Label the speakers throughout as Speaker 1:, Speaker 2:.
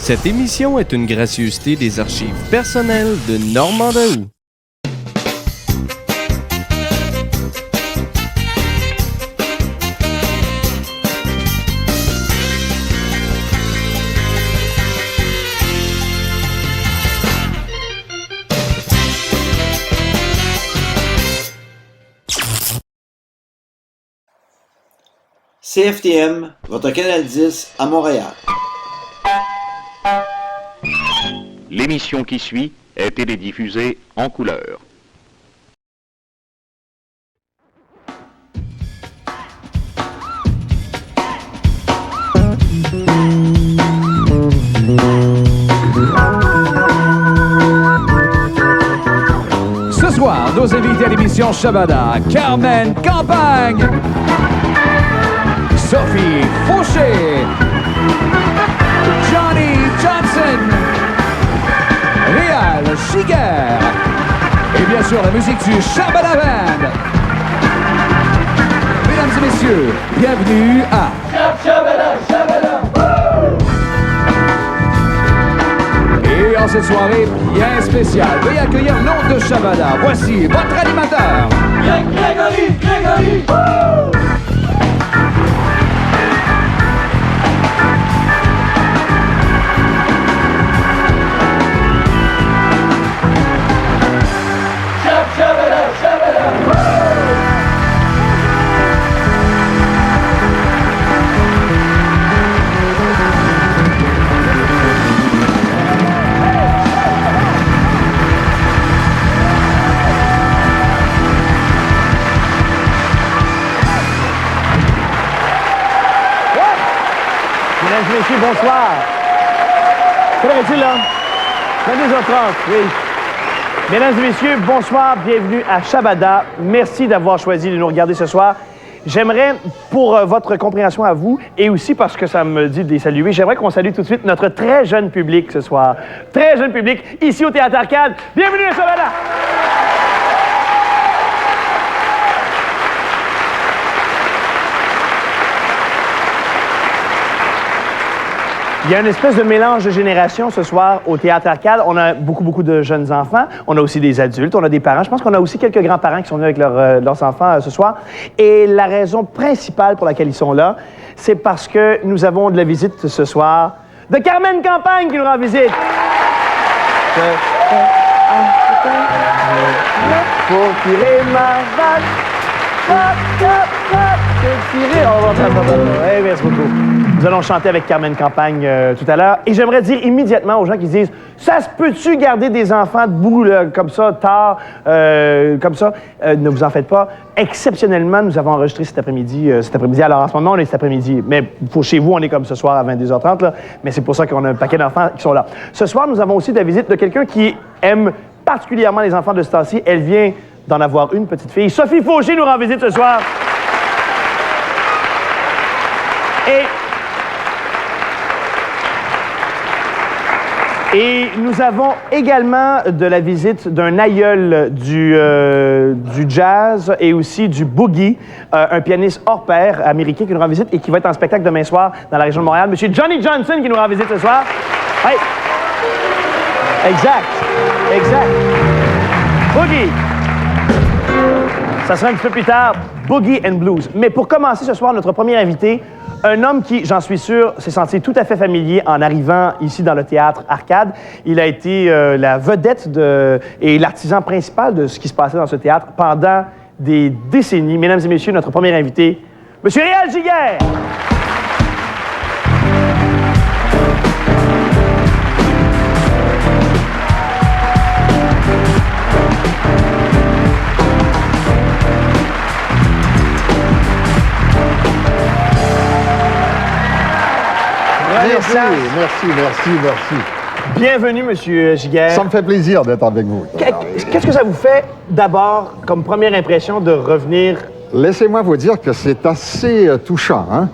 Speaker 1: Cette émission est une gracieuseté des archives personnelles de Normand Daoust.
Speaker 2: CFTM, votre canal 10 à Montréal.
Speaker 3: L'émission qui suit est télédiffusée en couleur.
Speaker 4: Ce soir, nos invités à l'émission Shabada, Carmen Campagne, Sophie Fauché, Johnny Johnson, Réal Giguère et bien sûr la musique du Shabada Band. Mesdames et messieurs, bienvenue à
Speaker 5: Shabada, Shabada.
Speaker 4: Et en cette soirée bien spéciale, veuillez accueillir l'onde de Shabada. Voici votre animateur.
Speaker 5: Grégory.
Speaker 6: Mesdames et messieurs, bonsoir. Quelle heure est-il là? 22h30, oui. Mesdames et messieurs, bonsoir, bienvenue à Shabada. Merci d'avoir choisi de nous regarder ce soir. J'aimerais, pour votre compréhension à vous, et aussi parce que ça me dit de les saluer, j'aimerais qu'on salue tout de suite notre très jeune public ce soir. Très jeune public, ici au Théâtre Arcade. Bienvenue à Shabada! Il y a une espèce de mélange de générations ce soir au Théâtre Arcade. On a beaucoup de jeunes enfants. On a aussi des adultes. On a des parents. Je pense qu'on a aussi quelques grands-parents qui sont venus avec leurs enfants ce soir. Et la raison principale pour laquelle ils sont là, c'est parce que nous avons de la visite ce soir de Carmen Campagne qui nous rend visite. Pour tirer ma vache. Merci beaucoup. Nous allons chanter avec Carmen Campagne tout à l'heure. Et j'aimerais dire immédiatement aux gens qui se disent « Ça se peut-tu garder des enfants debout comme ça, tard, comme ça? Ne vous en faites pas. Exceptionnellement, nous avons enregistré cet après-midi. Alors, en ce moment, on est cet après-midi. Mais pour chez vous, on est comme ce soir à 22h30. Là. Mais c'est pour ça qu'on a un paquet d'enfants qui sont là. Ce soir, nous avons aussi de la visite de quelqu'un qui aime particulièrement les enfants de ce temps-ci. Elle vient d'en avoir une petite fille. Sophie Fauché nous rend visite ce soir. Et nous avons également de la visite d'un aïeul du jazz et aussi du boogie, un pianiste hors pair américain qui nous rend visite et qui va être en spectacle demain soir dans la région de Montréal. Monsieur Johnny Johnson qui nous rend visite ce soir. Hey. Exact. Boogie. Ça sera un petit peu plus tard, Boogie and Blues. Mais pour commencer ce soir, notre premier invité, un homme qui, j'en suis sûr, s'est senti tout à fait familier en arrivant ici dans le Théâtre Arcade. Il a été la vedette et l'artisan principal de ce qui se passait dans ce théâtre pendant des décennies. Mesdames et messieurs, notre premier invité, M. Réal Giguère!
Speaker 7: Merci.
Speaker 6: Bienvenue, Monsieur Giguère.
Speaker 7: Ça me fait plaisir d'être avec vous.
Speaker 6: Qu'est-ce que ça vous fait, d'abord, comme première impression, de revenir?
Speaker 7: Laissez-moi vous dire que c'est assez touchant, hein?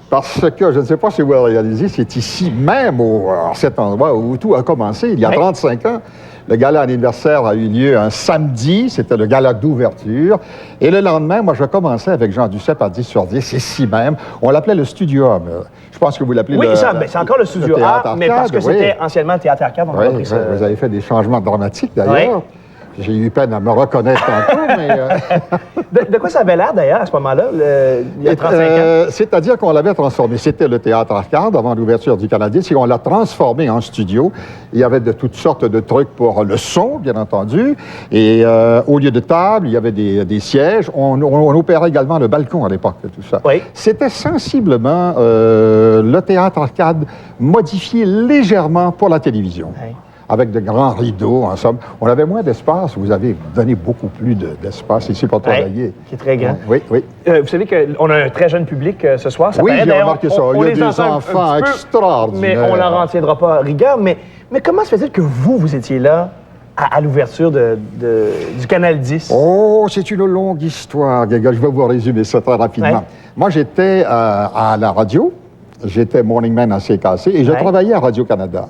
Speaker 7: Parce que, je ne sais pas si vous le réalisez, c'est ici même, à cet endroit où tout a commencé, il y a 35 ans. Le gala anniversaire a eu lieu un samedi, c'était le gala d'ouverture. Et le lendemain, moi, je commençais avec Jean Duceppe à 10 sur 10, ici même. On l'appelait le Studio A. Je pense que vous l'appelez
Speaker 6: oui, c'est encore le Studio A, mais parce que c'était anciennement le Théâtre Arcade.
Speaker 7: Oui, vous avez fait des changements dramatiques, d'ailleurs. Oui. J'ai eu peine à me reconnaître tantôt, mais...
Speaker 6: De quoi ça avait l'air, d'ailleurs, à ce moment-là, il y a 35 ans?
Speaker 7: C'est-à-dire qu'on l'avait transformé. C'était le Théâtre Arcade avant l'ouverture du Canadien. On l'a transformé en studio. Il y avait de toutes sortes de trucs pour le son, bien entendu. Et au lieu de table, il y avait des sièges. On opérait également le balcon à l'époque, tout ça.
Speaker 6: Oui.
Speaker 7: C'était sensiblement le Théâtre Arcade modifié légèrement pour la télévision. Oui. Avec de grands rideaux, en somme. On avait moins d'espace. Vous avez donné beaucoup plus d'espace ici pour travailler.
Speaker 6: Qui est très grand.
Speaker 7: Oui, oui.
Speaker 6: Vous savez qu'on a un très jeune public ce soir. Ça
Speaker 7: oui, j'ai remarqué ça. Il y a des enfants extraordinaires.
Speaker 6: Mais on n'en retiendra pas rigueur. Mais comment se fait-il que vous étiez là à l'ouverture du Canal 10?
Speaker 7: Oh, c'est une longue histoire, Gaga. Je vais vous résumer ça très rapidement. Ouais. Moi, j'étais à la radio. J'étais morning man à CKC et je travaillais à Radio-Canada.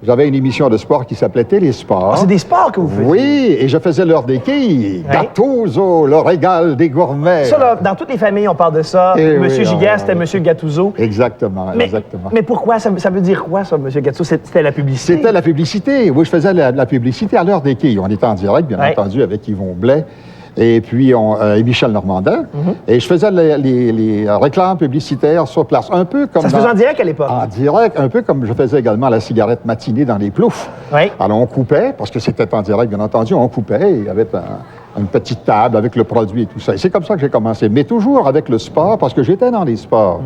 Speaker 7: J'avais une émission de sport qui s'appelait Télésport.
Speaker 6: Ah, c'est des sports que vous faisiez?
Speaker 7: Oui, et je faisais l'heure des quilles. Gattuso, le régal des gourmets.
Speaker 6: Ça, là, dans toutes les familles, on parle de ça. Monsieur Giguère, c'était Monsieur Gattuso.
Speaker 7: Exactement, exactement.
Speaker 6: Mais pourquoi? Ça veut dire quoi, ça, Monsieur Gattuso? C'était la publicité?
Speaker 7: C'était la publicité. Oui, je faisais la publicité à l'heure des quilles. On était en direct, bien entendu, avec Yvon Blais. Et puis, et Michel Normandin. Et je faisais les réclames publicitaires sur place. Un peu comme...
Speaker 6: Ça se faisait en direct à l'époque?
Speaker 7: En direct, un peu comme je faisais également la cigarette matinée dans les ploufs.
Speaker 6: Oui.
Speaker 7: Alors, on coupait, parce que c'était en direct, bien entendu, on coupait, et il y avait une petite table avec le produit et tout ça. Et c'est comme ça que j'ai commencé. Mais toujours avec le sport, parce que j'étais dans les sports,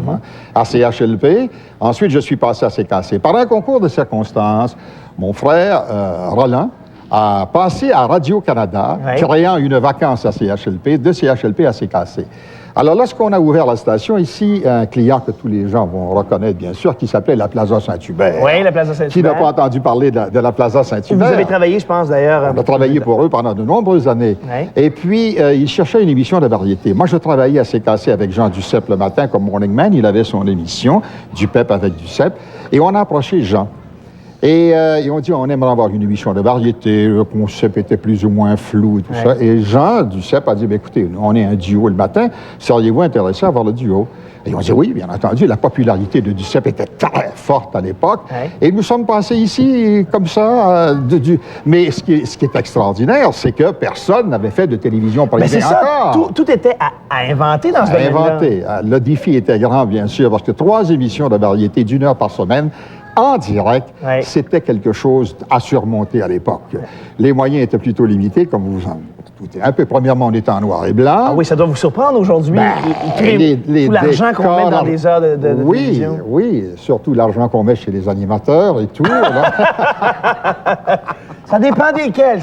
Speaker 7: à CHLP. Ensuite, je suis passé à CKC. Par un concours de circonstances, mon frère, Roland, a passé à Radio-Canada, créant une vacance à CHLP, de CHLP à CKC. Alors, lorsqu'on a ouvert la station, ici, un client que tous les gens vont reconnaître, bien sûr, qui s'appelait la Plaza Saint-Hubert.
Speaker 6: Oui, la Plaza Saint-Hubert.
Speaker 7: Qui n'a pas entendu parler de la Plaza Saint-Hubert?
Speaker 6: Vous avez travaillé, je pense, d'ailleurs.
Speaker 7: On a travaillé pour eux pendant de nombreuses années. Et puis, il cherchait une émission de variété. Moi, je travaillais à CKC avec Jean Duceppe le matin comme morning man. Il avait son émission, Duceppe avec Duceppe. Et on a approché Jean. Et ils ont dit, on aimerait avoir une émission de variété, le concept était plus ou moins flou et tout ça. Et Jean Duceppe a dit, écoutez, on est un duo le matin, seriez-vous intéressé à voir le duo? Et ils ont dit, oui, bien entendu, la popularité de Duceppe était très forte à l'époque. Et nous sommes passés ici comme ça. Mais ce qui est extraordinaire, c'est que personne n'avait fait de télévision privée encore.
Speaker 6: Tout était à inventer dans ce domaine-là.
Speaker 7: À inventer. Le défi était grand, bien sûr, parce que 3 émissions de variété d'1 heure par semaine, en direct, c'était quelque chose à surmonter à l'époque. Les moyens étaient plutôt limités, comme vous en doutez un peu. Premièrement, on était en noir et blanc.
Speaker 6: Ah oui, ça doit vous surprendre aujourd'hui. Tout l'argent qu'on met dans les heures de télévision.
Speaker 7: Oui, surtout l'argent qu'on met chez les animateurs et tout.
Speaker 6: Ça dépend desquels,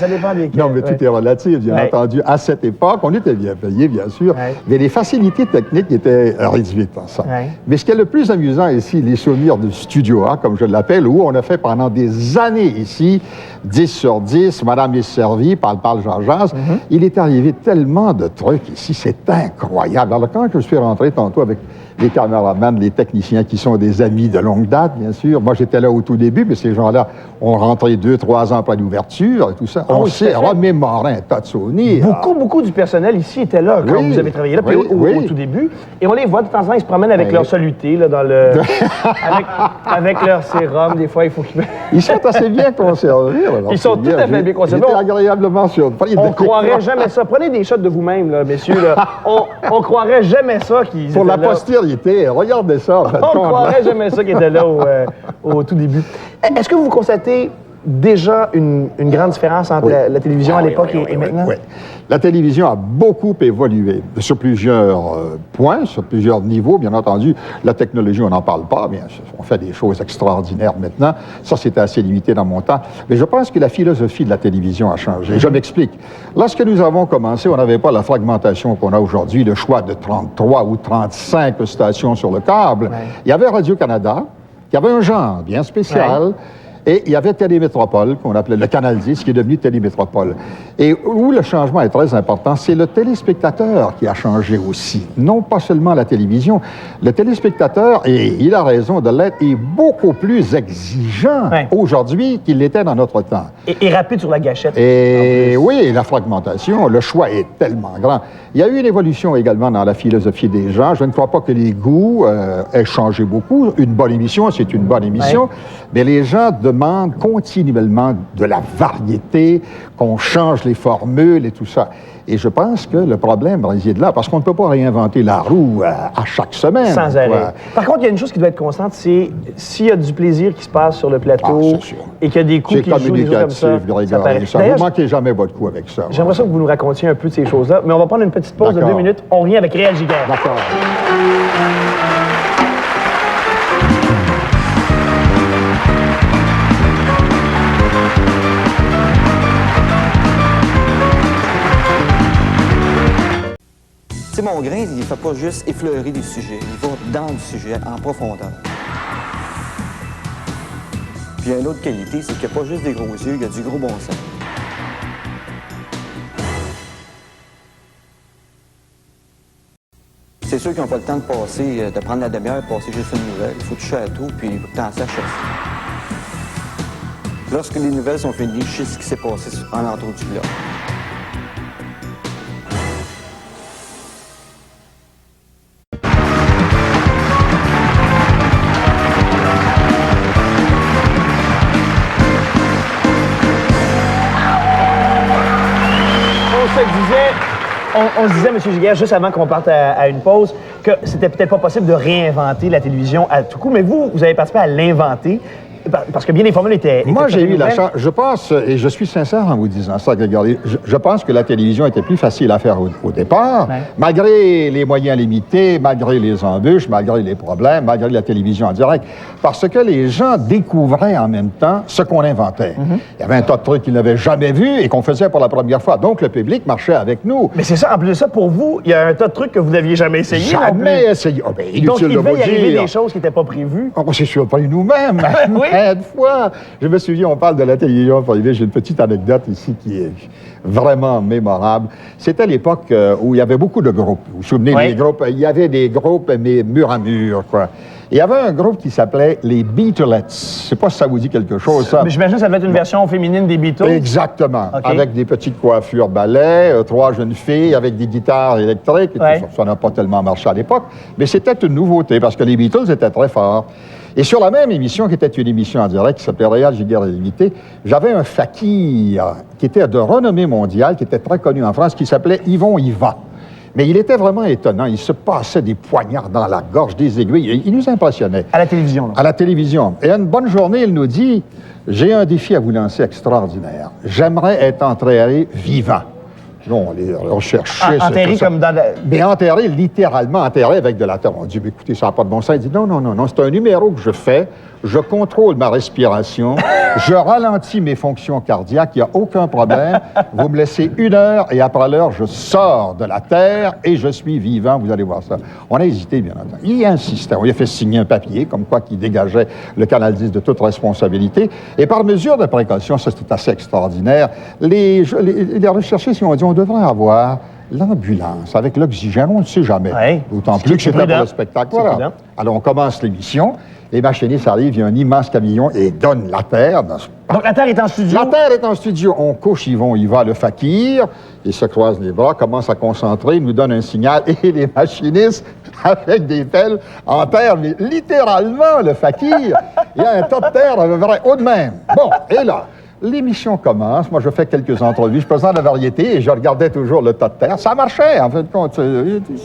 Speaker 7: Non, mais tout est relatif, bien entendu. À cette époque, on était bien payés, bien sûr, mais les facilités techniques étaient réduites en ça. Mais ce qui est le plus amusant ici, les souvenirs du Studio A, comme je l'appelle, où on a fait pendant des années ici, 10 sur 10, Madame est servie, parle Jean-Jean. Il est arrivé tellement de trucs ici, c'est incroyable. Alors, quand je suis rentré tantôt avec les caméramans, les techniciens qui sont des amis de longue date, bien sûr. Moi, j'étais là au tout début, mais ces gens-là ont rentré 2-3 ans après l'ouverture et tout ça. On s'est remémoré un tas de souvenirs.
Speaker 6: Beaucoup du personnel ici était là quand vous avez travaillé là, puis au tout début. Et on les voit de temps en temps, ils se promènent avec leur soluté, là, dans le... avec leur sérum, des fois, il faut qu'ils...
Speaker 7: Ils sont assez bien conservés.
Speaker 6: Ils sont tout à fait bien conservés.
Speaker 7: J'étais agréablement surpris.
Speaker 6: On croirait jamais ça. Prenez des shots de vous-même, là, messieurs. Là. On croirait jamais ça qu'ils
Speaker 7: Pour la postérité, regardez ça.
Speaker 6: On croirait jamais ça qu'ils étaient là au tout début. Est-ce que vous constatez déjà une grande différence entre la télévision à l'époque et maintenant?
Speaker 7: Oui. La télévision a beaucoup évolué sur plusieurs points, sur plusieurs niveaux, bien entendu. La technologie, on n'en parle pas, bien sûr. On fait des choses extraordinaires maintenant. Ça, c'était assez limité dans mon temps. Mais je pense que la philosophie de la télévision a changé. Je m'explique. Lorsque nous avons commencé, on n'avait pas la fragmentation qu'on a aujourd'hui, le choix de 33 ou 35 stations sur le câble. Il y avait Radio-Canada, qui avait un genre bien spécial. Et il y avait Télémétropole, qu'on appelait le Canal 10, qui est devenu Télémétropole. Et où le changement est très important, c'est le téléspectateur qui a changé aussi. Non pas seulement la télévision. Le téléspectateur, et il a raison de l'être, est beaucoup plus exigeant aujourd'hui qu'il l'était dans notre temps.
Speaker 6: Et rapide sur la gâchette.
Speaker 7: Et oui, la fragmentation, le choix est tellement grand. Il y a eu une évolution également dans la philosophie des gens. Je ne crois pas que les goûts aient changé beaucoup. Une bonne émission, c'est une bonne émission. Mais les gens demandent continuellement de la variété, qu'on change les formules et tout ça. Et je pense que le problème réside là, parce qu'on ne peut pas réinventer la roue à chaque semaine.
Speaker 6: Sans arrêt. Par contre, il y a une chose qui doit être constante, c'est s'il y a du plaisir qui se passe sur le plateau et qu'il y a des coups qui jouent des choses comme ça, ça paraît.
Speaker 7: Vous ne manquez jamais votre coup avec ça.
Speaker 6: J'aimerais ça que vous nous racontiez un peu de ces choses-là, mais on va prendre une petite pause de 2 minutes. On revient avec Réal Giguère.
Speaker 7: D'accord.
Speaker 8: Mon grain, il ne fait pas juste effleurer des sujets, il va dans le sujet, en profondeur. Puis il y a une autre qualité, c'est qu'il n'y a pas juste des gros yeux, il y a du gros bon sens. C'est ceux qui n'ont pas le temps de passer, de prendre la demi-heure, de passer juste une nouvelle. Il faut toucher à tout, puis t'en saches aussi. Lorsque les nouvelles sont finies, je sais ce qui s'est passé en l'entour du globe.
Speaker 6: On se disait, M. Giguère, juste avant qu'on parte à une pause, que c'était peut-être pas possible de réinventer la télévision à tout coup, mais vous avez participé à l'inventer. Parce que bien des formules étaient...
Speaker 7: Moi, j'ai eu la chance. Je pense, et je suis sincère en vous disant ça, Grégory, je pense que la télévision était plus facile à faire au départ, malgré les moyens limités, malgré les embûches, malgré les problèmes, malgré la télévision en direct, parce que les gens découvraient en même temps ce qu'on inventait. Il y avait un tas de trucs qu'ils n'avaient jamais vus et qu'on faisait pour la première fois. Donc, le public marchait avec nous.
Speaker 6: Mais c'est ça, en plus de ça, pour vous, il y a un tas de trucs que vous n'aviez jamais essayé.
Speaker 7: Jamais essayé. Oh, ben,
Speaker 6: donc, il devait y arriver des choses qui n'étaient pas prévues.
Speaker 7: On s'est surpris nous-mêmes.
Speaker 6: Oui.
Speaker 7: Une fois, je me souviens, on parle de la télévision privée, j'ai une petite anecdote ici qui est vraiment mémorable. C'était l'époque où il y avait beaucoup de groupes. Vous vous souvenez des groupes? Il y avait des groupes, mais mur à mur, quoi. Il y avait un groupe qui s'appelait les Beatlettes. Je ne sais pas si ça vous dit quelque chose, ça.
Speaker 6: Mais j'imagine que ça devait être une version féminine des Beatles.
Speaker 7: Exactement. Okay. Avec des petites coiffures ballet, 3 jeunes filles avec des guitares électriques. Et tout ça. Ça n'a pas tellement marché à l'époque. Mais c'était une nouveauté parce que les Beatles étaient très forts. Et sur la même émission, qui était une émission en direct, qui s'appelait Réal Giguère Illimité, j'avais un fakir qui était de renommée mondiale, qui était très connu en France, qui s'appelait Yvon Iva. Mais il était vraiment étonnant. Il se passait des poignards dans la gorge, des aiguilles. Il nous impressionnait.
Speaker 6: À la télévision, là.
Speaker 7: À la télévision. Et une bonne journée, il nous dit, « J'ai un défi à vous lancer extraordinaire. J'aimerais être enterré vivant. » Non, on cherchait...
Speaker 6: Enterré comme dans...
Speaker 7: Mais enterré, littéralement enterré avec de la terre. On dit, mais écoutez, ça n'a pas de bon sens. Il dit, non, c'est un numéro que je fais. Je contrôle ma respiration. Je ralentis mes fonctions cardiaques. Il n'y a aucun problème. Vous me laissez 1 heure et après l'heure, je sors de la terre et je suis vivant. Vous allez voir ça. On a hésité, bien entendu. Il insistait. On lui a fait signer un papier, comme quoi qui dégageait le Canal 10 de toute responsabilité. Et par mesure de précaution, ça c'était assez extraordinaire, les recherchistes ont dit, on devrait avoir l'ambulance avec l'oxygène. On ne sait jamais. Ouais. D'autant plus que c'était pour le spectacle. Voilà. Alors, on commence l'émission. Les machinistes arrivent, il y a un immense camion et donne la terre.
Speaker 6: Donc, la terre est en studio?
Speaker 7: La terre est en studio. On couche, il va le fakir, il se croise les bras, commence à concentrer, il nous donne un signal et les machinistes, avec des pelles, enterrent littéralement le fakir. Il y a un tas de terre à peu près haut de même. Bon, et là, l'émission commence. Moi, je fais quelques entrevues. Je présente la variété et je regardais toujours le tas de terre. Ça marchait, en fait de compte.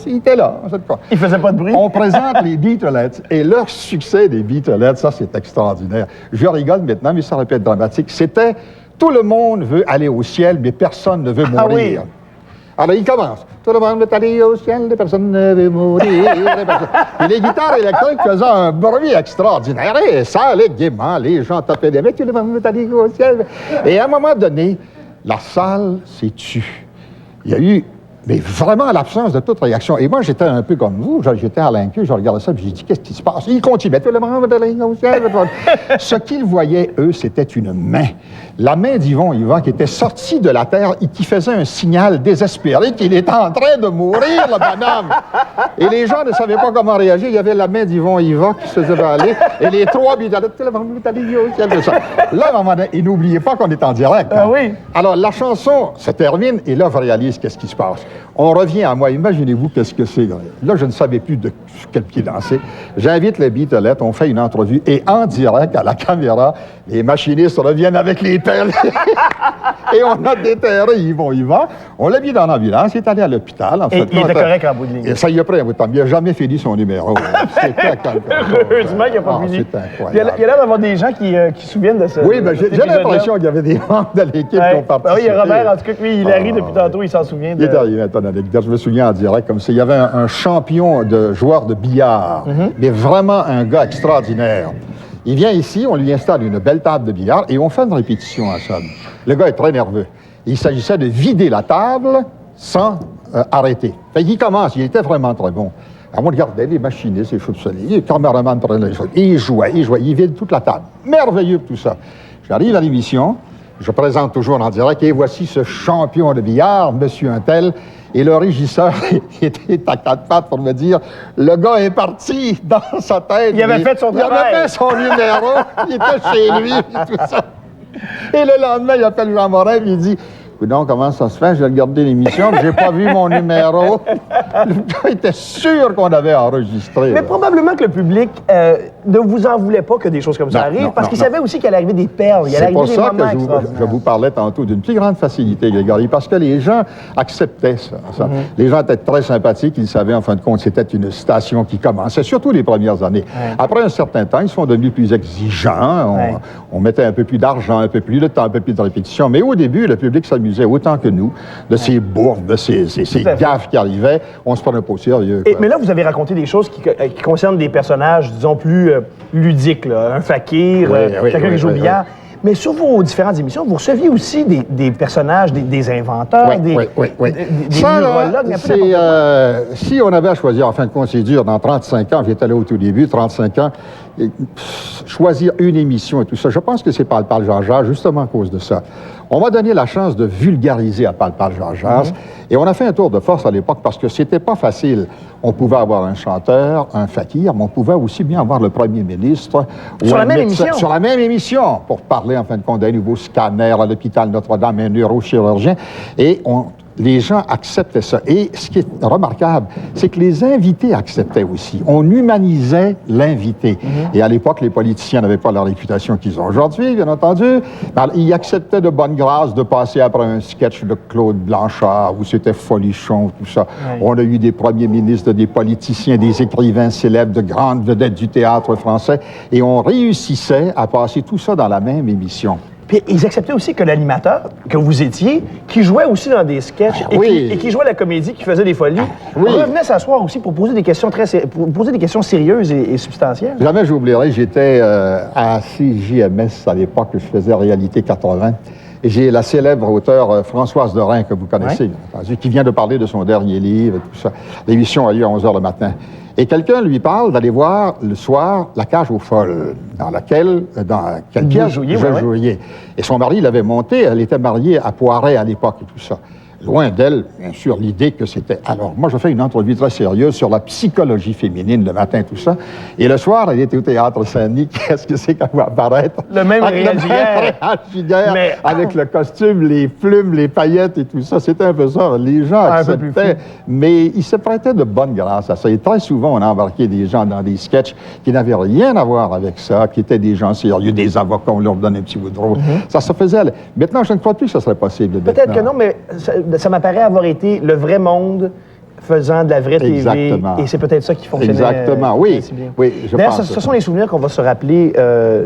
Speaker 7: Il était là, en fait de compte.
Speaker 6: Il faisait pas de bruit.
Speaker 7: On présente les Beatlettes et leur succès des Beatlettes, ça, c'est extraordinaire. Je rigole maintenant, mais ça aurait pu être dramatique. C'était tout le monde veut aller au ciel, mais personne ne veut mourir. Oui. Alors, il commence. Tout le monde veut aller au ciel, personne ne veut mourir. Et les guitares électriques faisaient un bruit extraordinaire. Et ça allait gaiement, les gens tapaient des mecs, tout le monde veut aller au ciel. Et à un moment donné, la salle s'est tue. Il y a eu Mais vraiment à l'absence de toute réaction. Et moi, j'étais un peu comme vous, j'étais à l'incu, je regardais ça, puis j'ai dit, qu'est-ce qui se passe? Ils continuaient. Ce qu'ils voyaient, eux, c'était une main. La main d'Yvon Yvan qui était sortie de la terre et qui faisait un signal désespéré qu'il était en train de mourir, le bonhomme. Et les gens ne savaient pas comment réagir. Il y avait la main d'Yvon Yvan qui se faisait balayer, et les trois, là, à un moment donné, et n'oubliez pas qu'on est en direct. Hein?
Speaker 6: Ah oui.
Speaker 7: Alors, la chanson se termine, et là, je réalise qu'est-ce qui se passe. On revient à moi. Imaginez-vous qu'est-ce que c'est. Là, je ne savais plus de quel pied danser. J'invite les Beatles, on fait une entrevue, et en direct, à la caméra, les machinistes reviennent avec les pelles. Et on a déterré Yvon Yvan. On l'a mis dans l'ambulance, il est allé à l'hôpital. En fait,
Speaker 6: il était correct en bout de ligne.
Speaker 7: Et ça y a pris un bout de temps. Il n'a jamais fini son numéro. C'était
Speaker 6: heureusement qu'il n'a pas fini.
Speaker 7: C'est incroyable.
Speaker 6: Il y a l'air d'avoir des gens qui se souviennent de ça.
Speaker 7: Oui, ben, j'ai l'impression qu'il y avait des membres de l'équipe qui ont participé.
Speaker 6: Oui, il y a Robert, en tout cas, lui, il a ri depuis tantôt, il s'en souvient.
Speaker 7: Il est arrivé ton anecdote. Je me souviens en direct comme ça. Il y avait un champion de joueur de billard, mais vraiment un gars extraordinaire. Il vient ici, on lui installe une belle table de billard et on fait une répétition ensemble. Le gars est très nerveux. Il s'agissait de vider la table sans arrêter. Fait qu'il commence, il était vraiment très bon. Alors, on regardait les machinistes, les choses de soleil, les caméramans prenaient les choses. Et il jouait, il vide toute la table. Merveilleux tout ça. J'arrive à l'émission, je présente toujours en direct, et voici ce champion de billard, monsieur Untel. Et le régisseur était à quatre pattes pour me dire, le gars est parti dans sa tête.
Speaker 6: Il avait fait son travail.
Speaker 7: Il avait fait son numéro. Il était chez lui, et tout ça. Et le lendemain, il appelle Jean Morin, et il dit, donc, comment ça se fait? J'ai regardé l'émission, mais j'ai pas vu mon numéro. Le gars était sûr qu'on avait enregistré.
Speaker 6: Mais probablement que le public ne vous en voulait pas que des choses comme ça arrivent, parce qu'il savait aussi qu'il allait arriver des perles, il allait arriver des moments extraordinaires. C'est pour ça que je vous parlais tantôt d'une plus grande facilité, Grégory, parce que les gens acceptaient ça. Les gens étaient très sympathiques, ils savaient, en fin de compte, c'était une station qui commençait, surtout les premières années. Après un certain temps, ils sont devenus plus exigeants, on mettait un peu plus d'argent, un peu plus de temps, un peu plus de répétition, mais au début, le public s'amusait autant que nous, de ces bourdes, de ces gaffes qui arrivaient, on se prenait pas au sérieux. Mais là, vous avez raconté des choses qui concernent des personnages, disons, plus ludiques, là. Un fakir, quelqu'un qui joue au billard. Mais sur vos différentes émissions, vous receviez aussi des personnages, des inventeurs, des neurologues.
Speaker 7: Si on avait à choisir, en fin de compte, c'est dur, dans 35 ans, j'étais là au tout début, 35 ans, choisir une émission et tout ça, je pense que c'est Palpal Jean-Jacques, justement à cause de ça. On m'a donné la chance de vulgariser à Palpal Jean-Jacques, et on a fait un tour de force à l'époque parce que c'était pas facile. On pouvait avoir un chanteur, un fakir, mais on pouvait aussi bien avoir le premier ministre.
Speaker 6: Sur la même émission?
Speaker 7: Sur la même émission, pour parler, en fin de compte, d'un nouveau scanner à l'hôpital Notre-Dame, un neurochirurgien. Et les gens acceptaient ça. Et ce qui est remarquable, c'est que les invités acceptaient aussi. On humanisait l'invité. Et à l'époque, les politiciens n'avaient pas la réputation qu'ils ont aujourd'hui, bien entendu. Alors, ils acceptaient de bonne grâce de passer après un sketch de Claude Blanchard où c'était folichon, tout ça. On a eu des premiers ministres, des politiciens, des écrivains célèbres, de grandes vedettes du théâtre français. Et on réussissait à passer tout ça dans la même émission.
Speaker 6: Puis ils acceptaient aussi que l'animateur, que vous étiez, qui jouait aussi dans des sketchs et qui jouait la comédie, qui faisait des folies, revenait s'asseoir aussi pour poser des questions sérieuses et substantielles.
Speaker 7: Jamais j'oublierai, j'étais à CJMS à l'époque, je faisais Réalité 80. Et j'ai la célèbre auteure Françoise Dorin, que vous connaissez, bien entendu, qui vient de parler de son dernier livre et tout ça. L'émission a lieu à 11h le matin. Et quelqu'un lui parle d'aller voir le soir La Cage aux folles, dans laquelle pièce je jouais. Et son mari l'avait montée, elle était mariée à Poiret à l'époque et tout ça. Loin d'elle, bien sûr, l'idée que c'était... Alors, moi, je fais une entrevue très sérieuse sur la psychologie féminine le matin, tout ça. Et le soir, elle était au Théâtre Saint-Denis. Qu'est-ce que c'est qu'elle va apparaître?
Speaker 6: Le même réagir.
Speaker 7: Avec le costume, les plumes, les paillettes et tout ça. C'était un peu ça. Les gens acceptaient, mais ils se prêtaient de bonne grâce à ça. Et très souvent, on a embarqué des gens dans des sketchs qui n'avaient rien à voir avec ça, qui étaient des gens sérieux, des avocats, on leur donnait un petit bout de rôle. Ça se faisait... Maintenant, je ne crois plus que ça serait possible.
Speaker 6: Peut-être que non, mais ça m'apparaît avoir été le vrai monde faisant de la vraie
Speaker 7: Exactement.
Speaker 6: TV. Et c'est peut-être ça qui fonctionnait
Speaker 7: Exactement, oui.
Speaker 6: si bien.
Speaker 7: Oui, je
Speaker 6: D'ailleurs,
Speaker 7: pense
Speaker 6: ce sont les souvenirs qu'on va se rappeler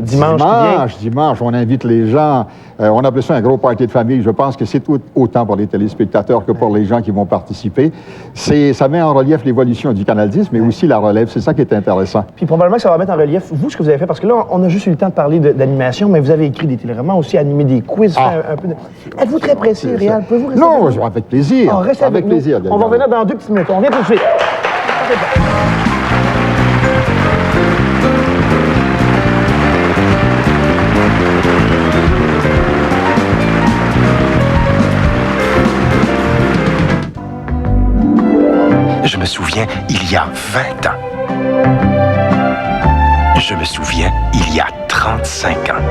Speaker 6: dimanche qui vient.
Speaker 7: Dimanche, on invite les gens. On appelle ça un gros party de famille. Je pense que c'est autant pour les téléspectateurs que pour les gens qui vont participer. Ça met en relief l'évolution du Canal 10, mais aussi la relève. C'est ça qui est intéressant.
Speaker 6: Puis probablement que ça va mettre en relief, vous, ce que vous avez fait, parce que là, on a juste eu le temps de parler d'animation, mais vous avez écrit des téléromans aussi, animé des quiz, fait un peu de... Êtes-vous très pressé, Réal? Pouvez-vous rester
Speaker 7: Non,
Speaker 6: avec nous?
Speaker 7: avec plaisir.
Speaker 6: On reste avec
Speaker 7: plaisir.
Speaker 6: On va revenir dans 2 petites minutes. On vient tout de suite.
Speaker 9: Je me souviens, il y a 20 ans. Je me souviens, il y a 35 ans.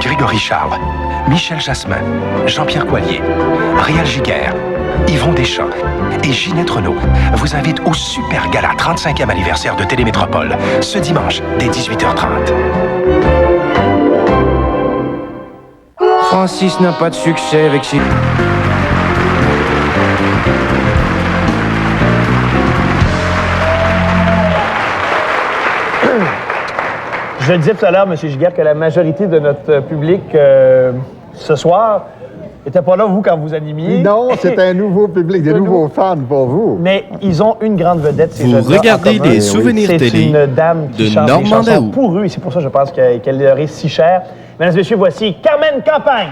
Speaker 9: Grégory Charles, Michel Jasmin, Jean-Pierre Coallier, Réal Giguère, Yvon Deschamps et Ginette Renaud vous invitent au Super Gala 35e anniversaire de Télémétropole, ce dimanche, dès 18h30.
Speaker 10: Francis n'a pas de succès avec ses...
Speaker 6: Je le disais tout à l'heure, M. Giguère, que la majorité de notre public ce soir n'était pas là, vous, quand vous animiez.
Speaker 7: Non, c'est un nouveau public, des nouveaux fans pour vous.
Speaker 6: Mais ils ont une grande vedette, ces
Speaker 1: Vous
Speaker 6: jeunes-là,
Speaker 1: regardez
Speaker 6: en commun.
Speaker 1: des souvenirs
Speaker 6: C'est
Speaker 1: télé
Speaker 6: une dame qui
Speaker 1: de
Speaker 6: chante des
Speaker 1: Normand
Speaker 6: chansons
Speaker 1: Daou.
Speaker 6: pour eux, et c'est pour ça, je pense, qu'elle leur est si chère. Mesdames et messieurs, voici Carmen Campagne.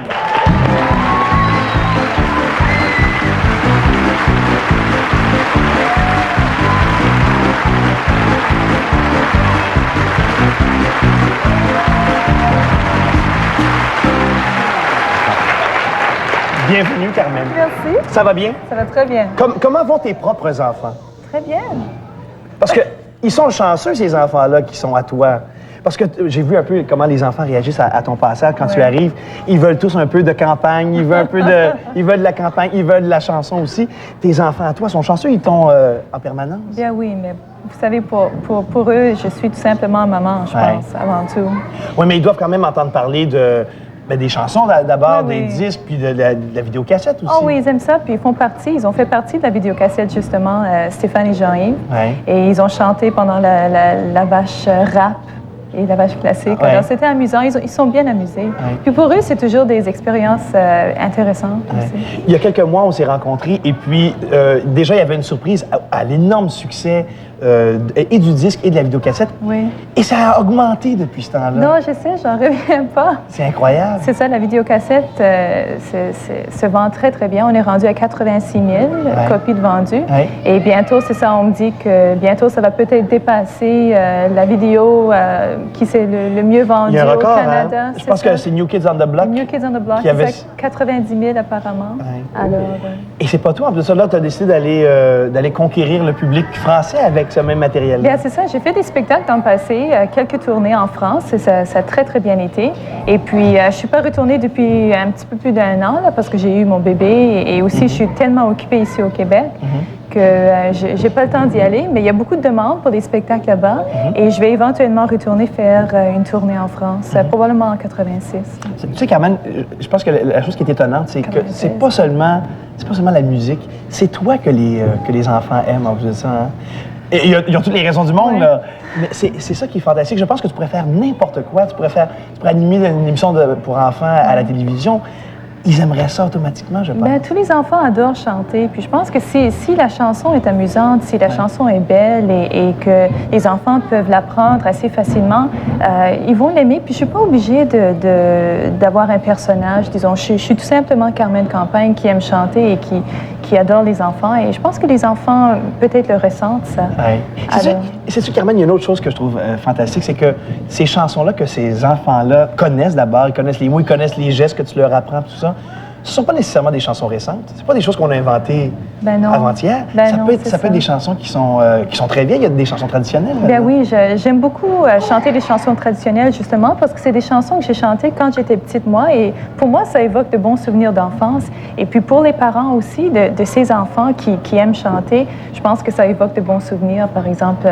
Speaker 6: Bienvenue, Carmen.
Speaker 11: Merci.
Speaker 6: Ça va bien?
Speaker 11: Ça va très bien.
Speaker 6: Comment vont tes propres enfants?
Speaker 11: Très bien.
Speaker 6: Parce que ils sont chanceux, ces enfants-là, qui sont à toi. Parce que j'ai vu un peu comment les enfants réagissent à ton passage quand tu arrives. Ils veulent tous un peu de campagne, ils veulent ils veulent de la campagne, ils veulent de la chanson aussi. Tes enfants à toi sont chanceux, ils t'ont en permanence?
Speaker 11: Bien oui, mais vous savez, pour eux, je suis tout simplement maman, je pense, avant tout.
Speaker 6: Oui, mais ils doivent quand même entendre parler des chansons d'abord,
Speaker 11: Oui,
Speaker 6: des disques, puis de la vidéocassette aussi.
Speaker 11: Oh oui, ils aiment ça, puis ils ont fait partie de la vidéocassette, justement, Stéphane et Jean-Yves.
Speaker 6: Ouais.
Speaker 11: Et ils ont chanté pendant la vache rap et la vache classique.
Speaker 6: Ouais.
Speaker 11: Alors, c'était amusant. Ils sont bien amusés.
Speaker 6: Ouais.
Speaker 11: Puis pour eux, c'est toujours des expériences intéressantes aussi.
Speaker 6: Il y a quelques mois, on s'est rencontrés et puis déjà, il y avait une surprise à l'énorme succès et du disque et de la vidéocassette.
Speaker 11: Oui.
Speaker 6: Et ça a augmenté depuis ce temps-là.
Speaker 11: Non, je sais, j'en reviens pas.
Speaker 6: C'est incroyable.
Speaker 11: C'est ça, la vidéocassette se vend très, très bien. On est rendu à 86 000 copies de vendues.
Speaker 6: Ouais.
Speaker 11: Et bientôt, c'est ça, on me dit que bientôt, ça va peut-être dépasser la vidéo qui s'est le mieux vendue
Speaker 6: Il y a un record,
Speaker 11: au Canada.
Speaker 6: hein? Je pense que c'est New Kids on the Block.
Speaker 11: New Kids on the Block,
Speaker 6: qui avait...
Speaker 11: c'est 90 000 apparemment.
Speaker 6: Ouais.
Speaker 11: Alors,
Speaker 6: Et c'est pas tout, en plus de ça, là, tu as décidé d'aller conquérir le public français avec ce même matériel-là.
Speaker 11: bien, c'est ça. J'ai fait des spectacles dans le passé, quelques tournées en France, et ça a très, très bien été. Et puis, je suis pas retournée depuis un petit peu plus d'1 an, là, parce que j'ai eu mon bébé, et aussi, je suis tellement occupée ici au Québec que j'ai pas le temps d'y aller. Mais il y a beaucoup de demandes pour des spectacles là-bas, et je vais éventuellement retourner faire une tournée en France, probablement en 86.
Speaker 6: Tu sais, Carmen, je pense que la chose qui est étonnante, c'est que c'est pas seulement la musique, c'est toi que les enfants aiment en plus de ça. Hein? Et ils ont toutes les raisons du monde, là. Mais c'est ça qui est fantastique. Je pense que tu pourrais faire n'importe quoi. Tu pourrais animer une émission pour enfants à la télévision. Ils aimeraient ça automatiquement, je pense.
Speaker 11: Bien, tous les enfants adorent chanter. Puis je pense que si la chanson est amusante, si la chanson est belle et que les enfants peuvent l'apprendre assez facilement, ils vont l'aimer. Puis je suis pas obligée d'avoir un personnage. Disons, je suis tout simplement Carmen Campagne qui aime chanter et qui adore les enfants. Et je pense que les enfants, peut-être le ressentent, ça.
Speaker 6: Ouais. C'est sûr, Carmen, il y a une autre chose que je trouve fantastique, c'est que ces chansons-là, que ces enfants-là connaissent d'abord, ils connaissent les mots, ils connaissent les gestes que tu leur apprends, tout ça. Ce ne sont pas nécessairement des chansons récentes. Ce pas des choses qu'on a inventées avant-hier. Ça peut être des chansons qui sont très vieilles. Il y a des chansons traditionnelles.
Speaker 11: Bien oui, j'aime beaucoup chanter des chansons traditionnelles, justement, parce que c'est des chansons que j'ai chantées quand j'étais petite, moi. Et pour moi, ça évoque de bons souvenirs d'enfance. Et puis pour les parents aussi, de ces enfants qui aiment chanter, je pense que ça évoque de bons souvenirs. Par exemple,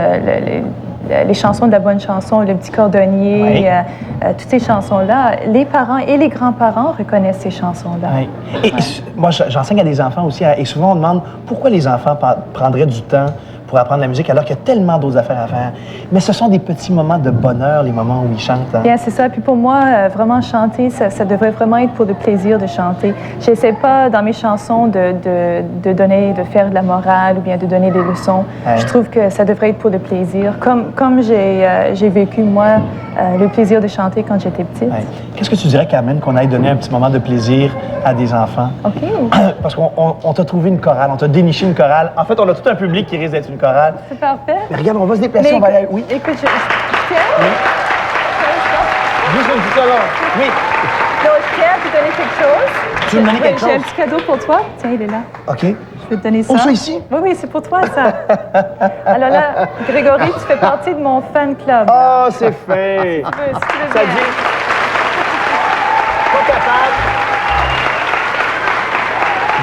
Speaker 11: les chansons de la bonne chanson, Le Petit Cordonnier, toutes ces chansons-là, les parents et les grands-parents reconnaissent ces chansons-là.
Speaker 6: Oui. Et moi, j'enseigne à des enfants aussi, et souvent on demande pourquoi les enfants prendraient du temps pour apprendre la musique alors qu'il y a tellement d'autres affaires à faire. Mais ce sont des petits moments de bonheur, les moments où ils chantent. Hein?
Speaker 11: Bien, c'est ça. Puis pour moi, vraiment chanter, ça devrait vraiment être pour le plaisir de chanter. Je n'essaie pas dans mes chansons de donner, de faire de la morale ou bien de donner des leçons. Je trouve que ça devrait être pour le plaisir. Comme j'ai vécu, moi, le plaisir de chanter quand j'étais petite.
Speaker 6: Qu'est-ce que tu dirais, Carmen, qu'on aille donner un petit moment de plaisir à des enfants?
Speaker 11: OK.
Speaker 6: Parce qu'on t'a trouvé une chorale, on t'a déniché une chorale. En fait, on a tout un public qui risque d'être une chorale.
Speaker 11: C'est parfait.
Speaker 6: Mais regarde, on va se déplacer, on va aller... Oui?
Speaker 11: Écoute, tiens.
Speaker 6: Oui. Juste une petite seconde. Oui.
Speaker 11: Donc, Pierre, tu donner quelque chose.
Speaker 6: Tu veux me donner quelque chose?
Speaker 11: J'ai un petit cadeau pour toi. Tiens, il est là.
Speaker 6: OK.
Speaker 11: Je vais te donner ça.
Speaker 6: Oh, ça ici?
Speaker 11: Oui, oui, c'est pour toi, ça. Alors là, Grégory, tu fais partie de mon fan club.
Speaker 6: Oh, c'est fait.
Speaker 11: Si tu veux
Speaker 6: Ça
Speaker 11: bien.
Speaker 6: dit... Pas capable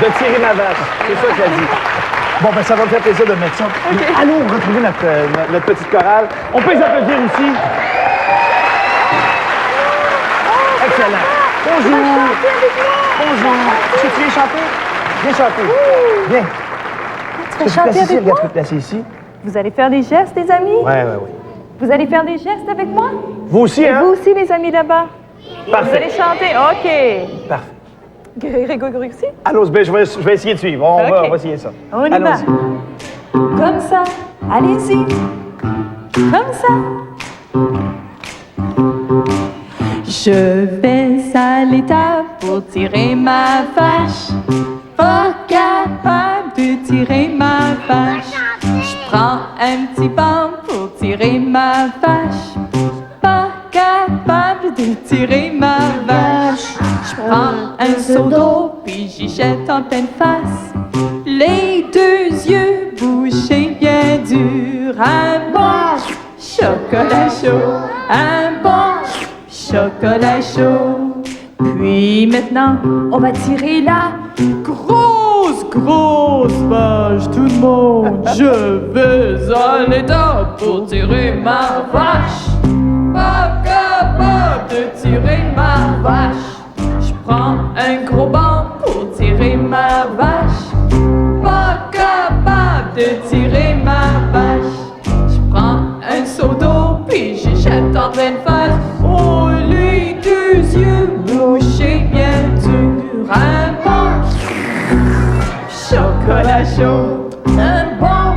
Speaker 6: de tirer ma vache. C'est ça que ça dit. Bon, ben ça va me faire plaisir de mettre ça.
Speaker 11: Okay.
Speaker 6: Allons retrouver notre petite chorale. On peut les applaudir aussi. Excellent. Bonjour. Bonjour. Est-ce que tu viens chanter? Viens chanter. Viens.
Speaker 11: Tu vas chanter avec moi?
Speaker 6: Regarde, tu peux te placer ici.
Speaker 11: Vous allez faire des gestes, les amis?
Speaker 6: Oui.
Speaker 11: Vous allez faire des gestes avec moi?
Speaker 6: Vous aussi,
Speaker 11: Et
Speaker 6: hein?
Speaker 11: vous aussi, les amis là-bas?
Speaker 6: Parfait.
Speaker 11: Vous allez chanter? OK.
Speaker 6: Parfait.
Speaker 11: Grégory aussi?
Speaker 6: Allons, ben, je vais essayer de suivre. On va essayer ça.
Speaker 11: On y va.
Speaker 6: Allons-y.
Speaker 11: Comme ça. Allez-y. Comme ça. Je vais à l'étable pour tirer ma vache. Pas capable de tirer ma vache. Je prends un petit banc pour tirer ma vache. Pas capable de tirer ma vache. Je prends un seau d'eau puis j'y jette en pleine face. Les deux yeux bouchés bien durs. Un bon chocolat chaud. Un bon chocolat chaud. Puis maintenant, on va tirer la grosse vache. Tout le monde, je vais à l'étable pour tirer ma vache. Pas capable de tirer ma vache. Je prends un gros banc pour tirer ma vache. Pas capable de tirer ma vache. Je prends un seau d'eau puis j'y jette en pleine face. Oh, les deux yeux bouchés bien durs. Un bon chocolat chaud. Un bon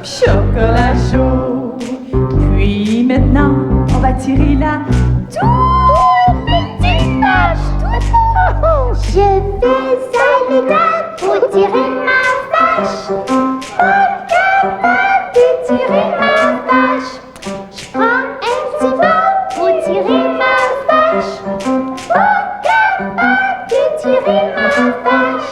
Speaker 11: chocolat chaud. Puis maintenant, on va tirer la toute petite vache.
Speaker 12: Je vais à l'étable pour tirer ma vache. Pas capable de tirer ma vache. Je prends un petit banc pour tirer ma vache. Pas capable de tirer ma vache.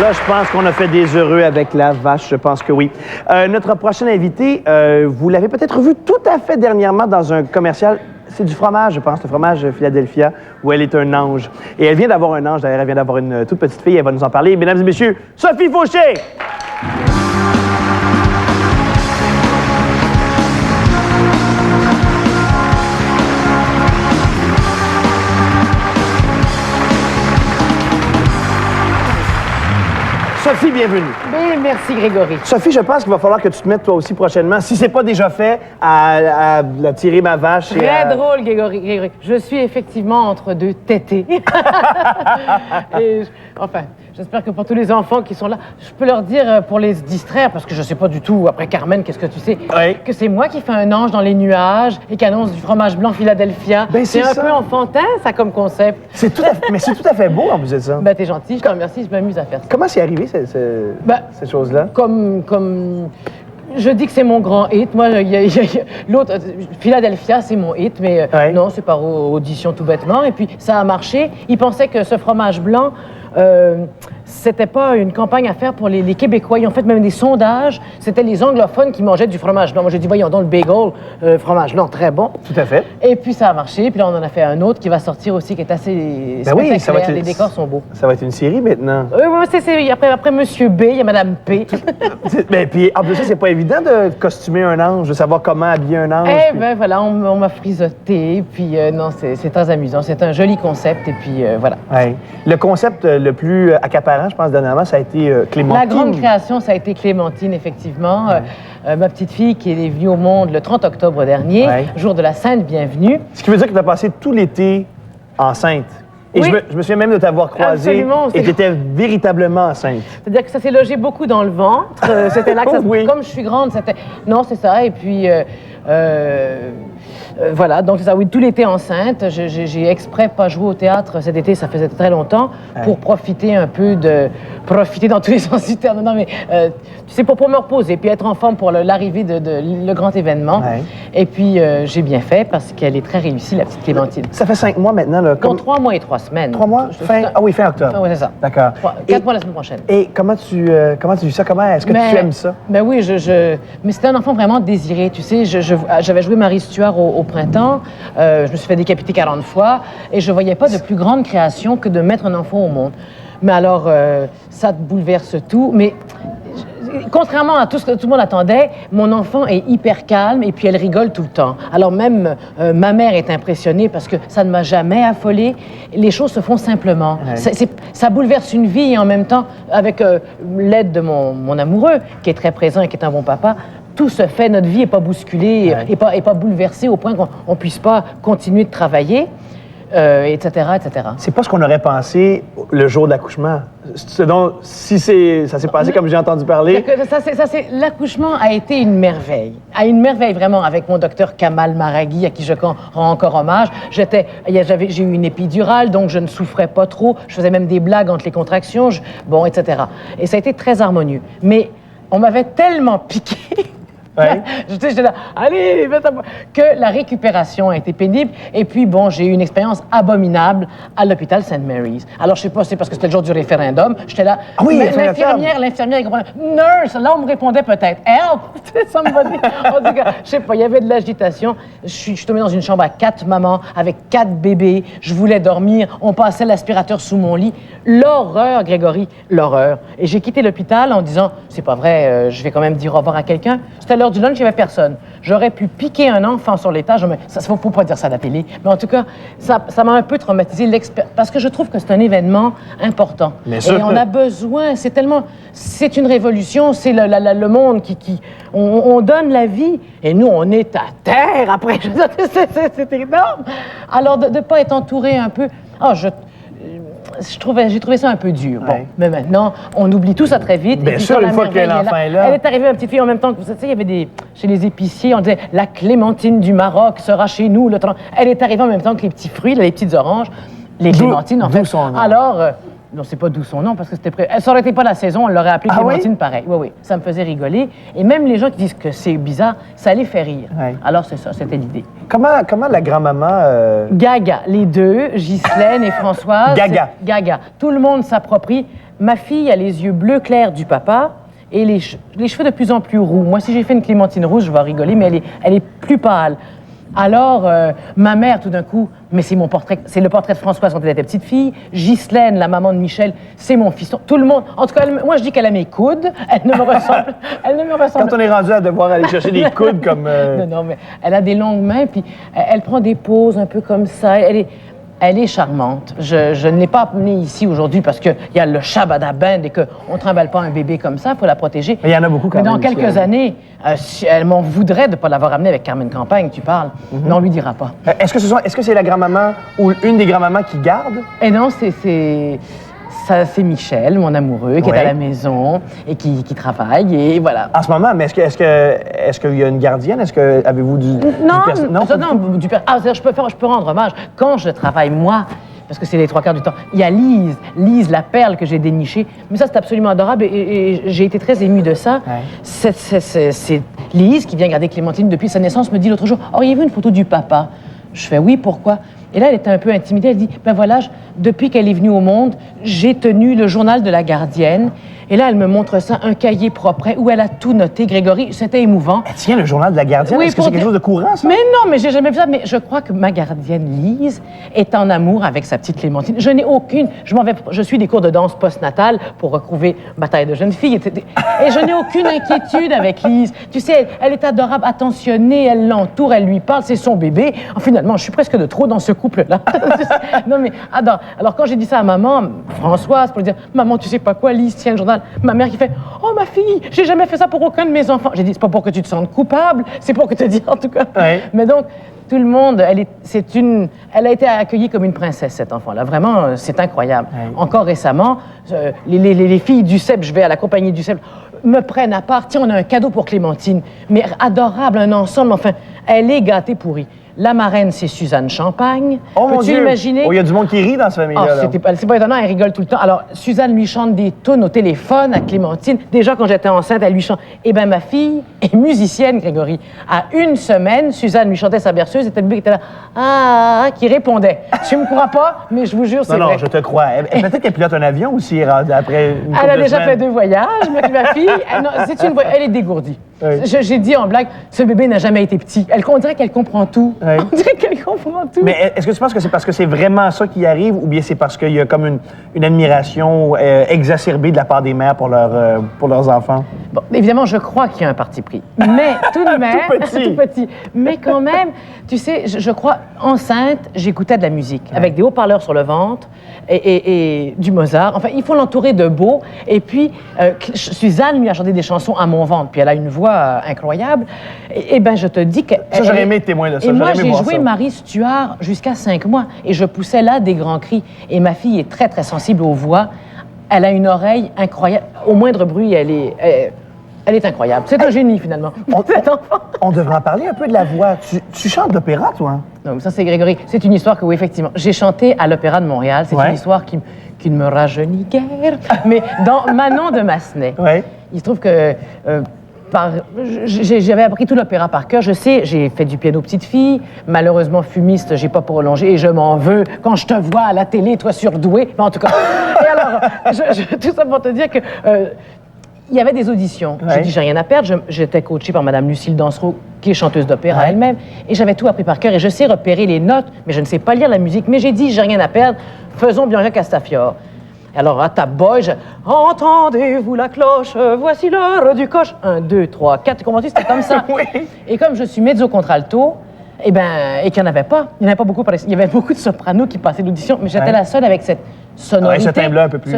Speaker 6: Là, je pense qu'on a fait des heureux avec la vache. Je pense que oui. Notre prochaine invitée, vous l'avez peut-être vue tout à fait dernièrement dans un commercial. C'est du fromage, je pense, le fromage Philadelphia, où elle est un ange. Et elle vient d'avoir un ange, d'ailleurs, elle vient d'avoir une toute petite fille. Elle va nous en parler. Mesdames et messieurs, Sophie Fauché! Sophie, bienvenue.
Speaker 13: Bien, merci, Grégory.
Speaker 6: Sophie, je pense qu'il va falloir que tu te mettes toi aussi prochainement, si c'est pas déjà fait, à tirer ma vache.
Speaker 13: Très drôle, Grégory. Je suis effectivement entre deux tétés. Enfin, j'espère que pour tous les enfants qui sont là, je peux leur dire pour les distraire, parce que je sais pas du tout, après Carmen, qu'est-ce que tu sais, que c'est moi qui fais un ange dans les nuages et qui annonce du fromage blanc Philadelphia.
Speaker 6: Ben,
Speaker 13: c'est un peu enfantin, ça, comme concept.
Speaker 6: Mais c'est tout à fait beau, en plus de ça.
Speaker 13: Ben, t'es gentil, je te remercie, je m'amuse à faire ça.
Speaker 6: Comment c'est arrivé, ces choses-là?
Speaker 13: Comme Je dis que c'est mon grand hit. Moi, l'autre, Philadelphia, c'est mon hit, mais non, c'est par audition tout bêtement. Et puis, ça a marché. Ils pensaient que ce fromage blanc, c'était pas une campagne à faire pour les Québécois. Ils ont fait même des sondages. C'était les anglophones qui mangeaient du fromage blanc. Moi, j'ai dit, voyons donc, le bagel, fromage blanc, très bon.
Speaker 6: Tout à fait.
Speaker 13: Et puis, ça a marché. Puis là, on en a fait un autre qui va sortir aussi, qui est assez spectaculaire. Les décors sont beaux.
Speaker 6: Ça va être une série maintenant.
Speaker 13: Oui, après Monsieur B, il y a Madame P.
Speaker 6: Mais puis, en plus, ça, c'est pas évident de costumer un ange, de savoir comment habiller un ange.
Speaker 13: Ben voilà, on m'a frisoté. Puis non, c'est très amusant. C'est un joli concept. Et puis voilà.
Speaker 6: Ouais. Le concept le plus accaparant, je pense, dernièrement, ça a été Clémentine.
Speaker 13: La grande création, ça a été Clémentine, effectivement. Ma petite fille qui est venue au monde le 30 octobre dernier, jour de la Sainte Bienvenue. Ce
Speaker 6: qui veut dire que tu as passé tout l'été enceinte. Et je me souviens même de t'avoir croisée et tu étais véritablement enceinte.
Speaker 13: C'est-à-dire que ça s'est logé beaucoup dans le ventre. C'était là que ça... Comme je suis grande, c'était... Non, c'est ça. Et puis... voilà, donc c'est ça, oui, tout l'été enceinte. J'ai exprès pas joué au théâtre cet été, ça faisait très longtemps, pour profiter un peu profiter dans tous les sens du terme. Non, mais tu sais, pour me reposer, puis être en forme pour l'arrivée de le grand événement. Et puis, j'ai bien fait parce qu'elle est très réussie, la petite Clémentine.
Speaker 6: Ça fait 5 mois maintenant, là.
Speaker 13: Non, 3 mois et 3 semaines.
Speaker 6: 3 mois? Ah oui, fin octobre.
Speaker 13: Oui, c'est ça.
Speaker 6: D'accord.
Speaker 13: 4 mois la semaine prochaine.
Speaker 6: Et comment tu vis ça? Comment est-ce que tu aimes ça?
Speaker 13: Ben oui, mais c'était un enfant vraiment désiré, tu sais. J'avais joué Marie Stuart au printemps. Je me suis fait décapiter 40 fois et je voyais pas de plus grande création que de mettre un enfant au monde. Mais alors, ça te bouleverse tout. Mais contrairement à tout ce que tout le monde attendait, mon enfant est hyper calme et puis elle rigole tout le temps. Alors même ma mère est impressionnée parce que ça ne m'a jamais affolée. Les choses se font simplement. Ça bouleverse une vie et en même temps, avec l'aide de mon amoureux, qui est très présent et qui est un bon papa, tout se fait, notre vie n'est pas bousculée, et pas bouleversée au point qu'on ne puisse pas continuer de travailler, etc., etc.
Speaker 6: C'est pas ce qu'on aurait pensé le jour de l'accouchement. Si ça s'est passé comme j'ai entendu parler.
Speaker 13: L'accouchement a été une merveille. Une merveille, vraiment, avec mon docteur Kamal Maraghi, à qui je rends encore hommage. J'ai eu une épidurale, donc je ne souffrais pas trop. Je faisais même des blagues entre les contractions, etc. Et ça a été très harmonieux. Mais on m'avait tellement piqué... J'étais là, allez, que la récupération a été pénible. Et puis, bon, j'ai eu une expérience abominable à l'hôpital St. Mary's. Alors, je sais pas, c'est parce que c'était le jour du référendum. J'étais là. Ah oui, l'infirmière, nurse, là, on me répondait peut-être, help, somebody. En tout cas, je sais pas, il y avait de l'agitation. Je suis tombée dans une chambre à 4 mamans, avec 4 bébés. Je voulais dormir. On passait l'aspirateur sous mon lit. L'horreur, Grégory, l'horreur. Et j'ai quitté l'hôpital en disant, c'est pas vrai, je vais quand même dire au revoir à quelqu'un. C'était l'heure du lunch, il n'y avait personne. J'aurais pu piquer un enfant sur l'étage. Il ne faut pas dire ça à la télé. Mais en tout cas, ça m'a un peu traumatisé parce que je trouve que c'est un événement important. Et on a besoin, c'est une révolution, c'est le monde on donne la vie. Et nous, on est à terre après. C'est énorme. Alors, de ne pas être entouré un peu... j'ai trouvé ça un peu dur. Bon, mais maintenant, on oublie tout ça très vite.
Speaker 6: Bien sûr, une fois que l'enfant est là.
Speaker 13: Elle est arrivée, ma petite fille, en même temps que vous savez, il y avait chez les épiciers, on disait la clémentine du Maroc sera chez nous le 30. Elle est arrivée en même temps que les petits fruits, les petites oranges, les clémentines, en fait.
Speaker 6: Son nom.
Speaker 13: Alors, non, c'est pas d'où son nom, parce que ça aurait été pas la saison, on l'aurait appelée Clémentine pareil. Oui, ça me faisait rigoler. Et même les gens qui disent que c'est bizarre, ça les fait rire. Alors, c'est ça, c'était l'idée.
Speaker 6: Comment la grand-maman...
Speaker 13: Gaga, les deux, Ghislaine et Françoise.
Speaker 6: Gaga.
Speaker 13: Tout le monde s'approprie. Ma fille a les yeux bleu clair du papa et les cheveux de plus en plus roux. Moi, si j'ai fait une Clémentine rouge, je vais rigoler, mais elle est plus pâle. Alors, ma mère, tout d'un coup, mais c'est le portrait de Françoise quand elle était petite fille. Ghislaine, la maman de Michel, c'est mon fiston. Tout le monde, en tout cas, moi je dis qu'elle a mes coudes. Elle ne me ressemble.
Speaker 6: Quand on est rendu à devoir aller chercher des coudes comme.
Speaker 13: Non, mais elle a des longues mains, puis elle prend des poses un peu comme ça. Elle est charmante. Je ne l'ai pas amenée ici aujourd'hui parce qu'il y a le Shabada Band et qu'on ne trimballe pas un bébé comme ça, il faut la protéger.
Speaker 6: Mais il y en a beaucoup quand même.
Speaker 13: Mais dans quelques années, elle m'en voudrait de ne pas l'avoir amenée avec Carmen Campagne, tu parles. Mais on ne lui dira pas.
Speaker 6: Est-ce que c'est la grand-maman ou une des grand-mamans qui garde?
Speaker 13: Et non, c'est Michel, mon amoureux, qui est à la maison et qui travaille, et voilà.
Speaker 6: En ce moment, mais est-ce qu'il y a une gardienne? Avez-vous du
Speaker 13: Non, je peux rendre hommage. Quand je travaille, moi, parce que c'est les 3 quarts du temps. Il y a Lise, la perle que j'ai dénichée. Mais ça, c'est absolument adorable et j'ai été très émue de ça. Ouais. C'est Lise, qui vient garder Clémentine depuis sa naissance, me dit l'autre jour, « Auriez-vous une photo du papa? » Je fais « Oui, pourquoi? » Et là, elle était un peu intimidée. Elle dit, « Ben voilà, depuis qu'elle est venue au monde, j'ai tenu le journal de la gardienne. » Et là, elle me montre ça, un cahier propre où elle a tout noté. Grégory, c'était émouvant.
Speaker 6: Elle tient le journal de la gardienne? Oui, est-ce que c'est quelque chose de courant, ça?
Speaker 13: Mais non, mais j'ai jamais vu ça. Mais je crois que ma gardienne, Lise, est en amour avec sa petite Clémentine. Je n'ai aucune... Je suis des cours de danse postnatale pour retrouver Bataille de jeunes filles. Et je n'ai aucune inquiétude avec Lise. Tu sais, elle est adorable, attentionnée, elle l'entoure, elle lui parle, c'est son bébé. Finalement, je suis presque de trop dans ce couple-là. Non, mais adore. Alors, quand j'ai dit ça à maman, Françoise, pour lui dire, « Maman, tu sais pas quoi, Lise tient le journal. » Ma mère qui fait « Oh, ma fille, j'ai jamais fait ça pour aucun de mes enfants. » J'ai dit « C'est pas pour que tu te sentes coupable, c'est pour que tu te dises en tout cas. Ouais. » Mais donc, tout le monde, elle a été accueillie comme une princesse, cet enfant-là. Vraiment, c'est incroyable. Ouais. Encore récemment, les filles du CEP, je vais à la compagnie du CEP, me prennent à part. Tiens, on a un cadeau pour Clémentine. Mais adorable, un ensemble, enfin, elle est gâtée pourrie. La marraine, c'est Suzanne Champagne.
Speaker 6: Oh, peux-tu imaginer? Oh, il y a du monde qui rit dans cette famille-là.
Speaker 13: Oh, c'est pas étonnant, elle rigole tout le temps. Alors, Suzanne lui chante des tunes au téléphone à Clémentine. Déjà, quand j'étais enceinte, elle lui chante. Eh bien, ma fille est musicienne, Grégory. À 1 semaine, Suzanne lui chantait sa berceuse et Telby qui était là, qui répondait. Tu me crois pas, mais je vous jure, c'est vrai.
Speaker 6: Non, je te crois. Peut-être qu'elle pilote un avion aussi après une couple
Speaker 13: Elle a
Speaker 6: de
Speaker 13: déjà
Speaker 6: semaines.
Speaker 13: fait 2 voyages, ma fille. Elle est dégourdie. Oui. J'ai dit en blague, ce bébé n'a jamais été petit. On dirait qu'elle comprend tout. Oui. On dirait qu'elle comprend tout.
Speaker 6: Mais est-ce que tu penses que c'est parce que c'est vraiment ça qui arrive ou bien c'est parce qu'il y a comme une admiration exacerbée de la part des mères pour leurs enfants?
Speaker 13: Bon, évidemment, je crois qu'il y a un parti pris. Mais tout de même... tout petit. Mais quand même, tu sais, je crois, enceinte, j'écoutais de la musique avec des haut-parleurs sur le ventre et du Mozart. Enfin, il faut l'entourer de beau. Et puis, Suzanne lui a chanté des chansons à mon ventre. Puis elle a une voix incroyable. Et bien, je te dis que...
Speaker 6: Ça, j'aurais aimé être témoin de ça.
Speaker 13: Et moi, j'ai joué Marie Stuart jusqu'à 5 mois. Et je poussais là des grands cris. Et ma fille est très, très sensible aux voix. Elle a une oreille incroyable. Au moindre bruit, elle est incroyable. C'est un génie, finalement.
Speaker 6: On devrait en parler un peu de la voix. Tu chantes l'opéra, toi?
Speaker 13: Non, ça, c'est Grégory. C'est une histoire que, oui, effectivement, j'ai chanté à l'Opéra de Montréal. C'est une histoire qui ne me rajeunit guère. Mais dans Manon de Massenet, il se trouve que... j'avais appris tout l'opéra par cœur. Je sais, j'ai fait du piano petite fille. Malheureusement, fumiste, j'ai pas prolongé et je m'en veux. Quand je te vois à la télé, toi surdoué. Mais en tout cas. Et alors, tout ça pour te dire que il y avait des auditions. J'ai dit, j'ai rien à perdre. J'étais coachée par Mme Lucille Dansereau, qui est chanteuse d'opéra elle-même. Et j'avais tout appris par cœur. Et je sais repérer les notes, mais je ne sais pas lire la musique. Mais j'ai dit, j'ai rien à perdre. Faisons Bianca Castafiore. Alors, à ta boy, entendez-vous la cloche, voici l'heure du coche. 1, 2, 3, 4, comment tu c'était comme ça. Et comme je suis mezzo-contralto, et qu'il n'y en avait pas, il y avait beaucoup de sopranos qui passaient l'audition, mais j'étais la seule avec cette sonorité.
Speaker 6: Ce timbre-là un peu plus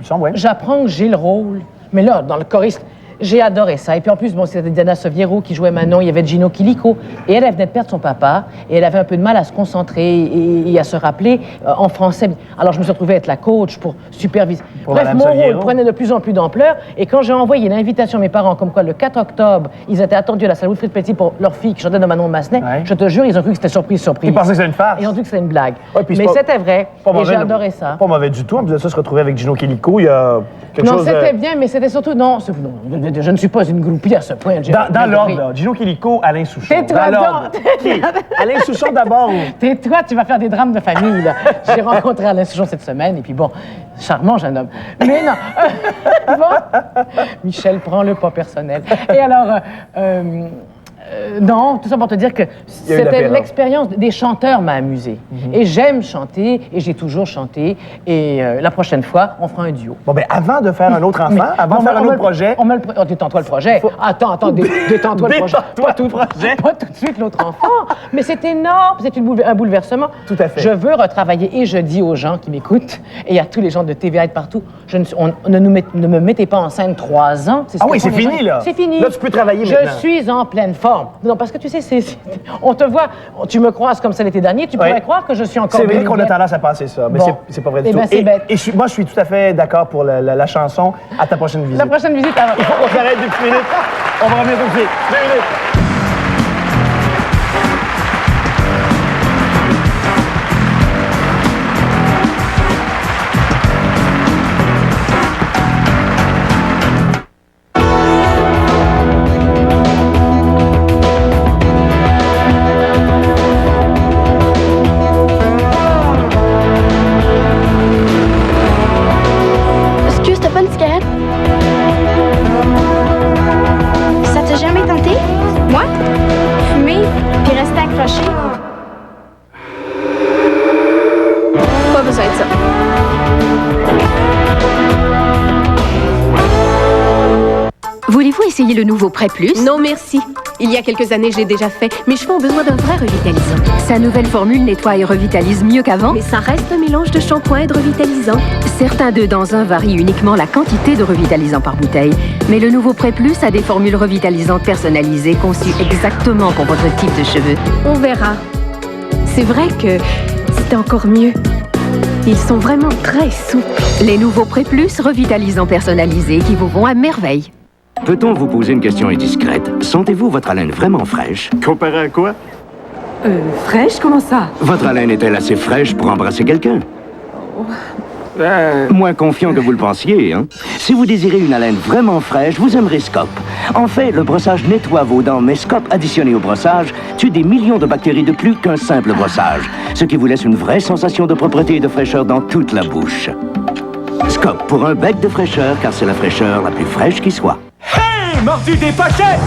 Speaker 6: sombre,
Speaker 13: J'apprends que j'ai le rôle, mais là, dans le choriste, j'ai adoré ça. Et puis en plus, bon, c'était Diana Soviero qui jouait Manon, il y avait Gino Chilico. Et elle venait de perdre son papa et elle avait un peu de mal à se concentrer et à se rappeler en français. Alors je me suis retrouvée être la coach pour superviser. Bref, mon rôle prenait de plus en plus d'ampleur. Et quand j'ai envoyé l'invitation à mes parents, comme quoi le 4 octobre, ils étaient attendus à la salle Wilfrid Petit pour leur fille qui chantait de Manon de Massenet, je te jure, ils ont cru que c'était surprise.
Speaker 6: Ils pensaient que c'était une farce.
Speaker 13: Ils ont cru que c'était une blague. Mais c'était vrai. Et j'ai adoré ça.
Speaker 6: Pas mauvais du tout. En plus de ça, se retrouver avec Gino Chilico, il y a quelque chose...
Speaker 13: Non, c'était bien, mais c'était surtout... Non, je ne suis pas une groupie à ce point.
Speaker 6: Dans l'ordre, là. Gino Chilico, Alain Souchon.
Speaker 13: Tais-toi donc!
Speaker 6: Alain Souchon d'abord.
Speaker 13: Tais-toi, tu vas faire des drames de famille, là. J'ai rencontré Alain Souchon cette semaine, et puis bon, charmant jeune homme. Mais non! Bon, Michel, prends-le pas personnel. Et alors... non, tout ça pour te dire que c'était l'expérience des chanteurs m'a amusée. Et j'aime chanter, et j'ai toujours chanté. Et la prochaine fois, on fera un duo.
Speaker 6: Bon, ben avant de faire un autre enfant, avant de faire un autre projet...
Speaker 13: Détends-toi le projet. Attends, détends-toi le projet. Pas tout de suite l'autre enfant. Mais c'est énorme, c'est un bouleversement.
Speaker 6: Tout à fait.
Speaker 13: Je veux retravailler, et je dis aux gens qui m'écoutent, et à tous les gens de TVA et de partout, ne me mettez pas en scène 3 ans.
Speaker 6: Ah oui, c'est fini, là.
Speaker 13: C'est fini.
Speaker 6: Là, tu peux travailler maintenant.
Speaker 13: Je suis en pleine forme. Non, parce que tu sais, on te voit, tu me croises comme ça l'été dernier, tu pourrais croire que je suis encore...
Speaker 6: C'est vrai qu'on a tendance à penser ça, mais c'est pas vrai du tout.
Speaker 13: Ben, c'est bête.
Speaker 6: Et moi, je suis tout à fait d'accord pour la chanson. À ta prochaine visite.
Speaker 13: La prochaine visite, alors...
Speaker 6: Il faut qu'on s'arrête 2 minutes. On va revenir tout de suite. 2 minutes.
Speaker 14: besoin de ça.
Speaker 15: Voulez-vous essayer le nouveau Pré Plus?
Speaker 14: Non, merci. Il y a quelques années, je l'ai déjà fait. Mes cheveux ont besoin d'un vrai revitalisant.
Speaker 15: Sa nouvelle formule nettoie et revitalise mieux qu'avant.
Speaker 14: Mais ça reste un mélange de shampoing et de revitalisant.
Speaker 15: Certains 2 dans 1 varient uniquement la quantité de revitalisant par bouteille. Mais le nouveau Pré Plus a des formules revitalisantes personnalisées conçues exactement pour votre type de cheveux.
Speaker 14: On verra. C'est vrai que c'est encore mieux. Ils sont vraiment très souples.
Speaker 15: Les nouveaux Pré Plus revitalisants personnalisés qui vous vont à merveille.
Speaker 16: Peut-on vous poser une question indiscrète? Sentez-vous votre haleine vraiment fraîche?
Speaker 17: Comparé à quoi?
Speaker 14: Fraîche? Comment ça?
Speaker 16: Votre haleine est-elle assez fraîche pour embrasser quelqu'un? Moins confiant que vous le pensiez, hein? Si vous désirez une haleine vraiment fraîche, vous aimerez Scop. En fait, le brossage nettoie vos dents, mais Scop additionné au brossage tue des millions de bactéries de plus qu'un simple brossage, ce qui vous laisse une vraie sensation de propreté et de fraîcheur dans toute la bouche. Scop pour un bec de fraîcheur, car c'est la fraîcheur la plus fraîche qui soit.
Speaker 18: Hey, mordu des pochettes!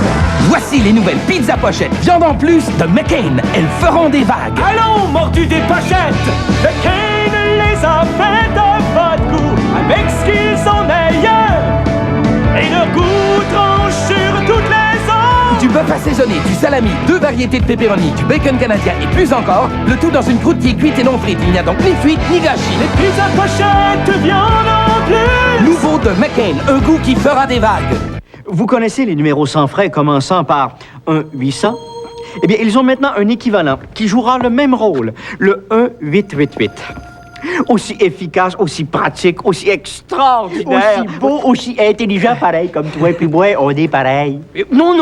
Speaker 18: Voici les nouvelles pizzas pochettes. Viande en plus de McCain. Elles feront des vagues. Allons, mordu des pochettes! McCain les a faites à votre goût, avec ce qu'ils sont meilleurs. Et leur goût tranche sur toutes les autres. Du bœuf assaisonné, du salami, 2 variétés de pepperoni, du bacon canadien et plus encore, le tout dans une croûte qui est cuite et non frite. Il n'y a donc ni fuite ni gâchis. Les pizzas pochettes, viande en plus! Nouveau de McCain, un goût qui fera des vagues.
Speaker 19: Vous connaissez les numéros sans frais commençant par 1-800? Eh bien, ils ont maintenant un équivalent qui jouera le même rôle, le 1-888. Aussi efficace, aussi pratique, aussi extraordinaire. Aussi beau, aussi intelligent, pareil, comme toi et puis moi, on est pareil. Non.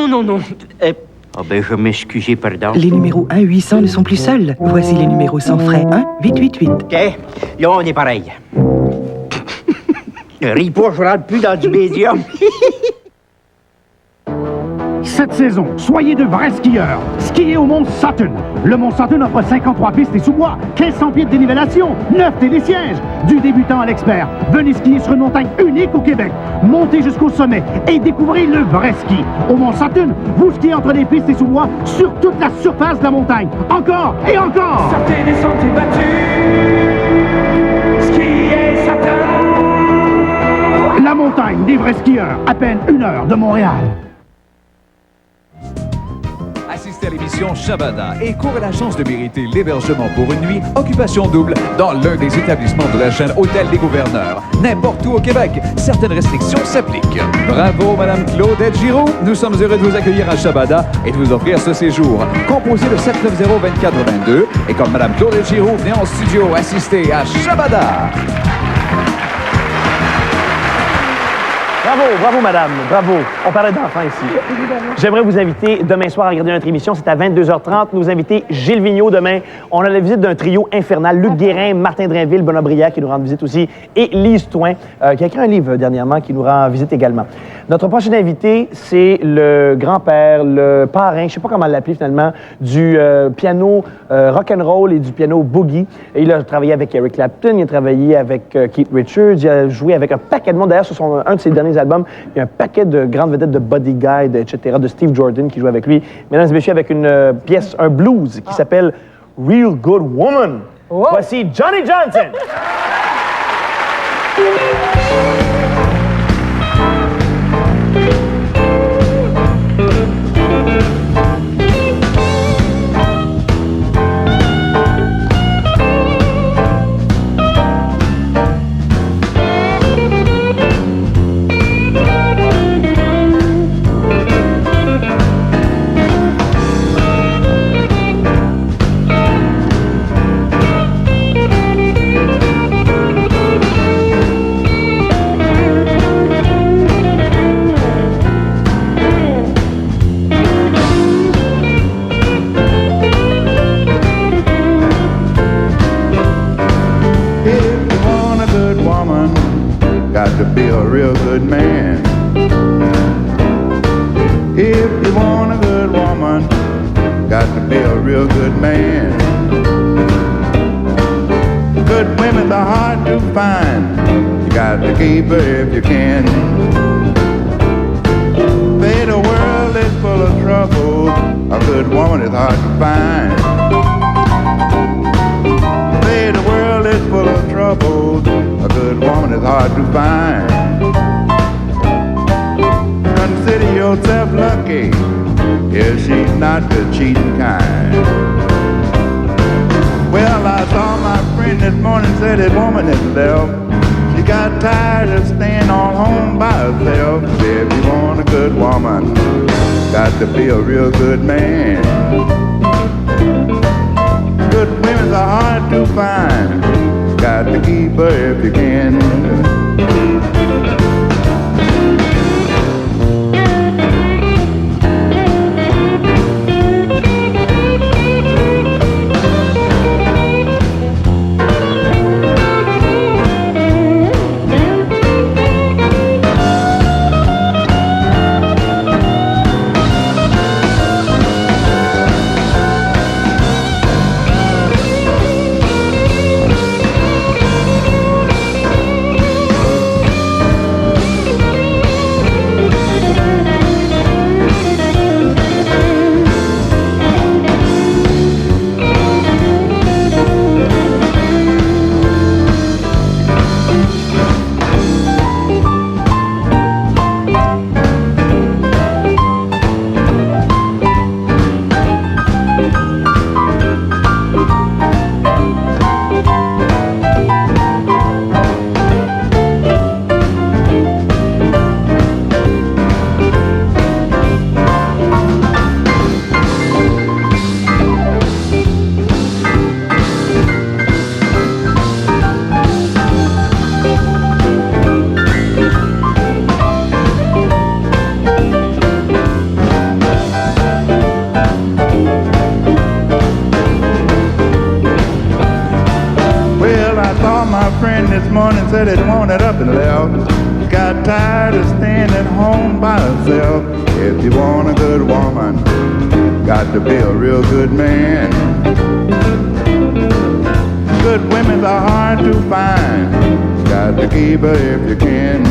Speaker 19: Ah ben, je m'excuse, pardon.
Speaker 20: Les numéros 1-800 ne sont plus seuls. Voici les numéros sans frais 1-888.
Speaker 19: OK, là, on est pareil. Ris pas, je rentre plus dans du médium.
Speaker 21: Cette saison, soyez de vrais skieurs. Skiez au Mont Sutton. Le Mont Sutton offre 53 pistes et sous-bois, 1500 pieds de dénivellation, 9 télésièges. Du débutant à l'expert, venez skier sur une montagne unique au Québec. Montez jusqu'au sommet et découvrez le vrai ski. Au Mont Sutton, vous skiez entre les pistes et sous-bois sur toute la surface de la montagne. Encore et encore!
Speaker 5: Sortez des sentiers battus. Skiez Sutton.
Speaker 21: La montagne des vrais skieurs, à peine 1 heure de Montréal.
Speaker 4: Assistez à l'émission Shabada et courez la chance de mériter l'hébergement pour une nuit, occupation double, dans l'un des établissements de la chaîne Hôtel des Gouverneurs. N'importe où au Québec, certaines restrictions s'appliquent. Bravo, Madame Claudette Giroux. Nous sommes heureux de vous accueillir à Shabada et de vous offrir ce séjour. Composé de 790-2422. Et comme Madame Claudette Giroux, venez en studio assister à Shabada.
Speaker 6: Bravo, madame, bravo. On parlait d'enfants ici. J'aimerais vous inviter demain soir à regarder notre émission. C'est à 22h30. Nous inviter Gilles Vigneault demain. On a la visite d'un trio infernal. Luc Guérin, Martin Drainville, Benoît Brière qui nous rendent visite aussi. Et Lise Touin, qui a écrit un livre dernièrement qui nous rend visite également. Notre prochain invité, c'est le grand-père, le parrain, je ne sais pas comment l'appeler finalement, du piano rock'n'roll et du piano boogie. Et il a travaillé avec Eric Clapton, il a travaillé avec Keith Richards, il a joué avec un paquet de monde. D'ailleurs, sur un de ses derniers albums, il y a un paquet de grandes vedettes de Buddy Guy, etc., de Steve Jordan qui joue avec lui. Mesdames et messieurs, avec une pièce, un blues qui s'appelle Real Good Woman. Oh. Voici Johnny Johnson.
Speaker 22: To be a real good man. If you want a good woman, got to be a real good man. Good women are hard to find. You got to keep her if you can. Say the world is full of trouble. A good woman is hard to find. Say the world is full of trouble. is hard to find. Consider yourself lucky if she's not the cheating kind. Well, I saw my friend this morning, said his woman had left. She got tired of staying all home by herself. Said, if you want a good woman, got to be a real good man. Good women are hard to find. Got to keep her if you can. Said it wanted up and left. Got tired of staying at home by herself. If you want a good woman, got to be a real good man. Good women are hard to find. Got to keep her if you can.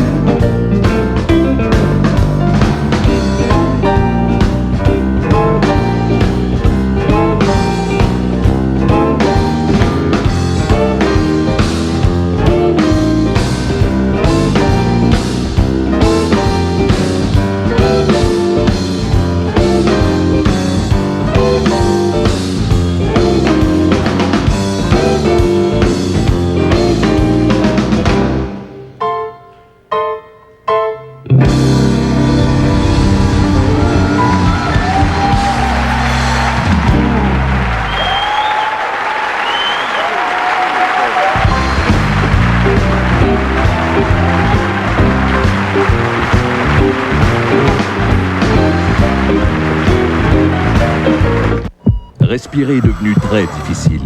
Speaker 2: Respirer est devenu très difficile.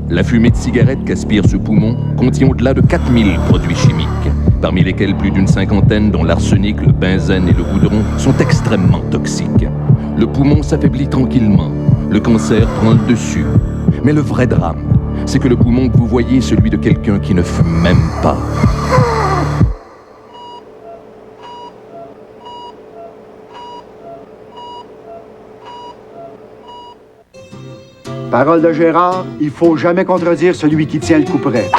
Speaker 2: La fumée de cigarette qu'aspire ce poumon contient au-delà de 4000 produits chimiques, parmi lesquels plus d'une cinquantaine dont l'arsenic, le benzène et le goudron sont extrêmement toxiques. Le poumon s'affaiblit tranquillement, le cancer prend le dessus. Mais le vrai drame, c'est que le poumon que vous voyez est celui de quelqu'un qui ne fume même pas.
Speaker 21: Parole de Gérard, il faut jamais contredire celui qui tient le couperet.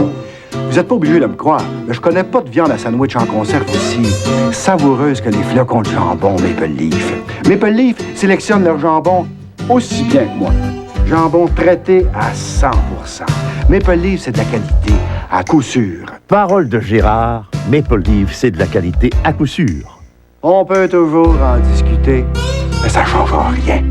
Speaker 21: Vous n'êtes pas obligé de me croire, mais je connais pas de viande à sandwich en conserve aussi savoureuse que les flocons de jambon Maple Leaf. Maple Leaf sélectionne leur jambon aussi bien que moi. Jambon traité à 100%. Maple Leaf, c'est de la qualité à coup sûr.
Speaker 17: Parole de Gérard, Maple Leaf, c'est de la qualité à coup sûr.
Speaker 21: On peut toujours en discuter, mais ça ne changera rien.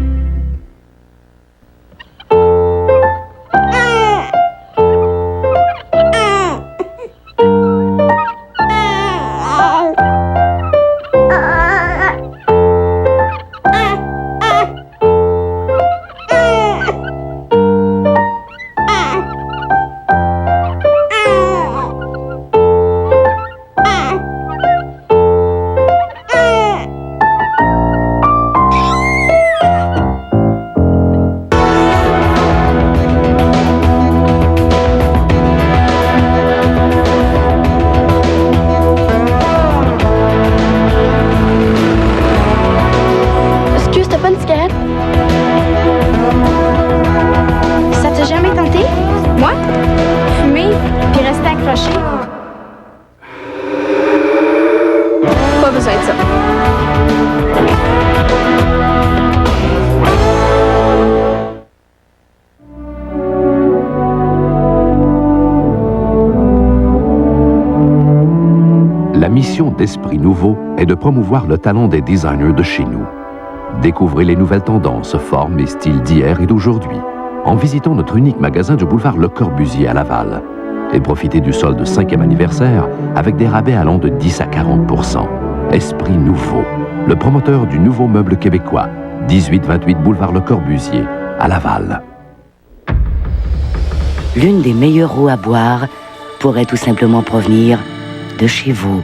Speaker 2: La mission d'Esprit Nouveau est de promouvoir le talent des designers de chez nous. Découvrez les nouvelles tendances, formes et styles d'hier et d'aujourd'hui en visitant notre unique magasin du boulevard Le Corbusier à Laval. Et profitez du solde 5e anniversaire avec des rabais allant de 10 à 40%. Esprit Nouveau, le promoteur du nouveau meuble québécois, 1828 boulevard Le Corbusier à Laval.
Speaker 3: L'une des meilleures eaux à boire pourrait tout simplement provenir de chez vous.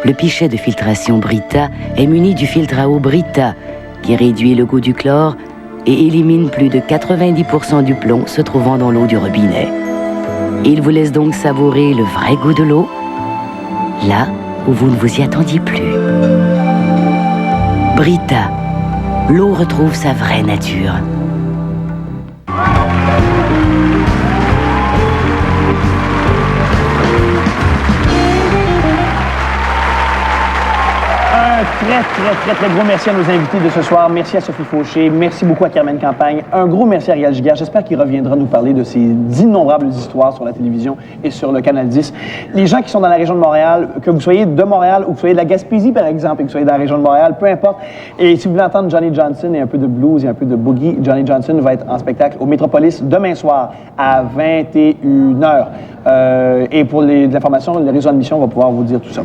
Speaker 3: Le pichet de filtration Brita est muni du filtre à eau Brita, qui réduit le goût du chlore et élimine plus de 90% du plomb se trouvant dans l'eau du robinet. Il vous laisse donc savourer le vrai goût de l'eau, là où vous ne vous y attendiez plus. Brita, l'eau retrouve sa vraie nature.
Speaker 6: Très gros merci à nos invités de ce soir. Merci à Sophie Fauché. Merci beaucoup à Carmen Campagne. Un gros merci à Réal Giguère. J'espère qu'il reviendra nous parler de ces innombrables histoires sur la télévision et sur le Canal 10. Les gens qui sont dans la région de Montréal, que vous soyez de Montréal ou que vous soyez de la Gaspésie, par exemple, et que vous soyez dans la région de Montréal, peu importe. Et si vous voulez entendre Johnny Johnson et un peu de blues et un peu de boogie, Johnny Johnson va être en spectacle au Métropolis demain soir à 21h. Et pour de l'information, le réseau d'admission va pouvoir vous dire tout ça.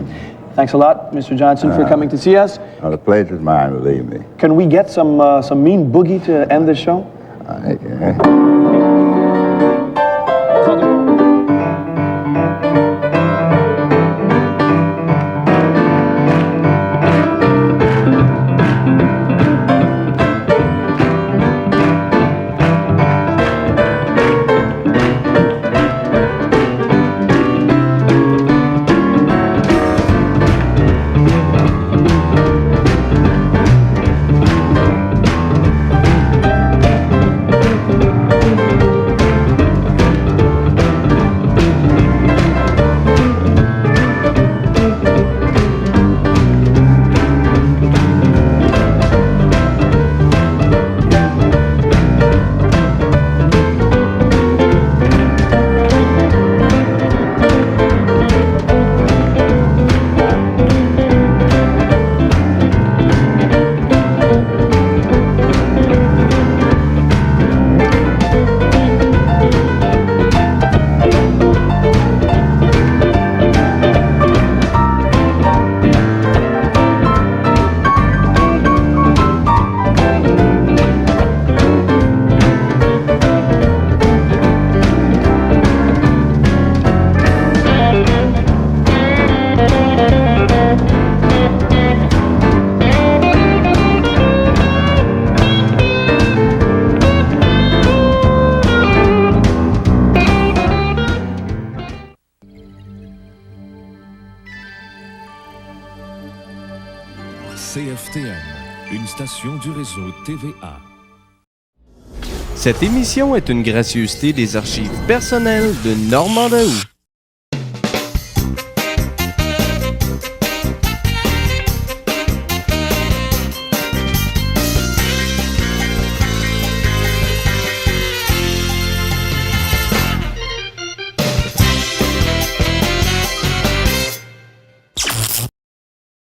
Speaker 6: Thanks a lot, Mr. Johnson, for coming to see us.
Speaker 22: The pleasure's mine, believe me.
Speaker 6: Can we get some mean boogie to end the show?
Speaker 8: CFTM, une station du réseau TVA.
Speaker 1: Cette émission est une gracieuseté des archives personnelles de Normand Daou.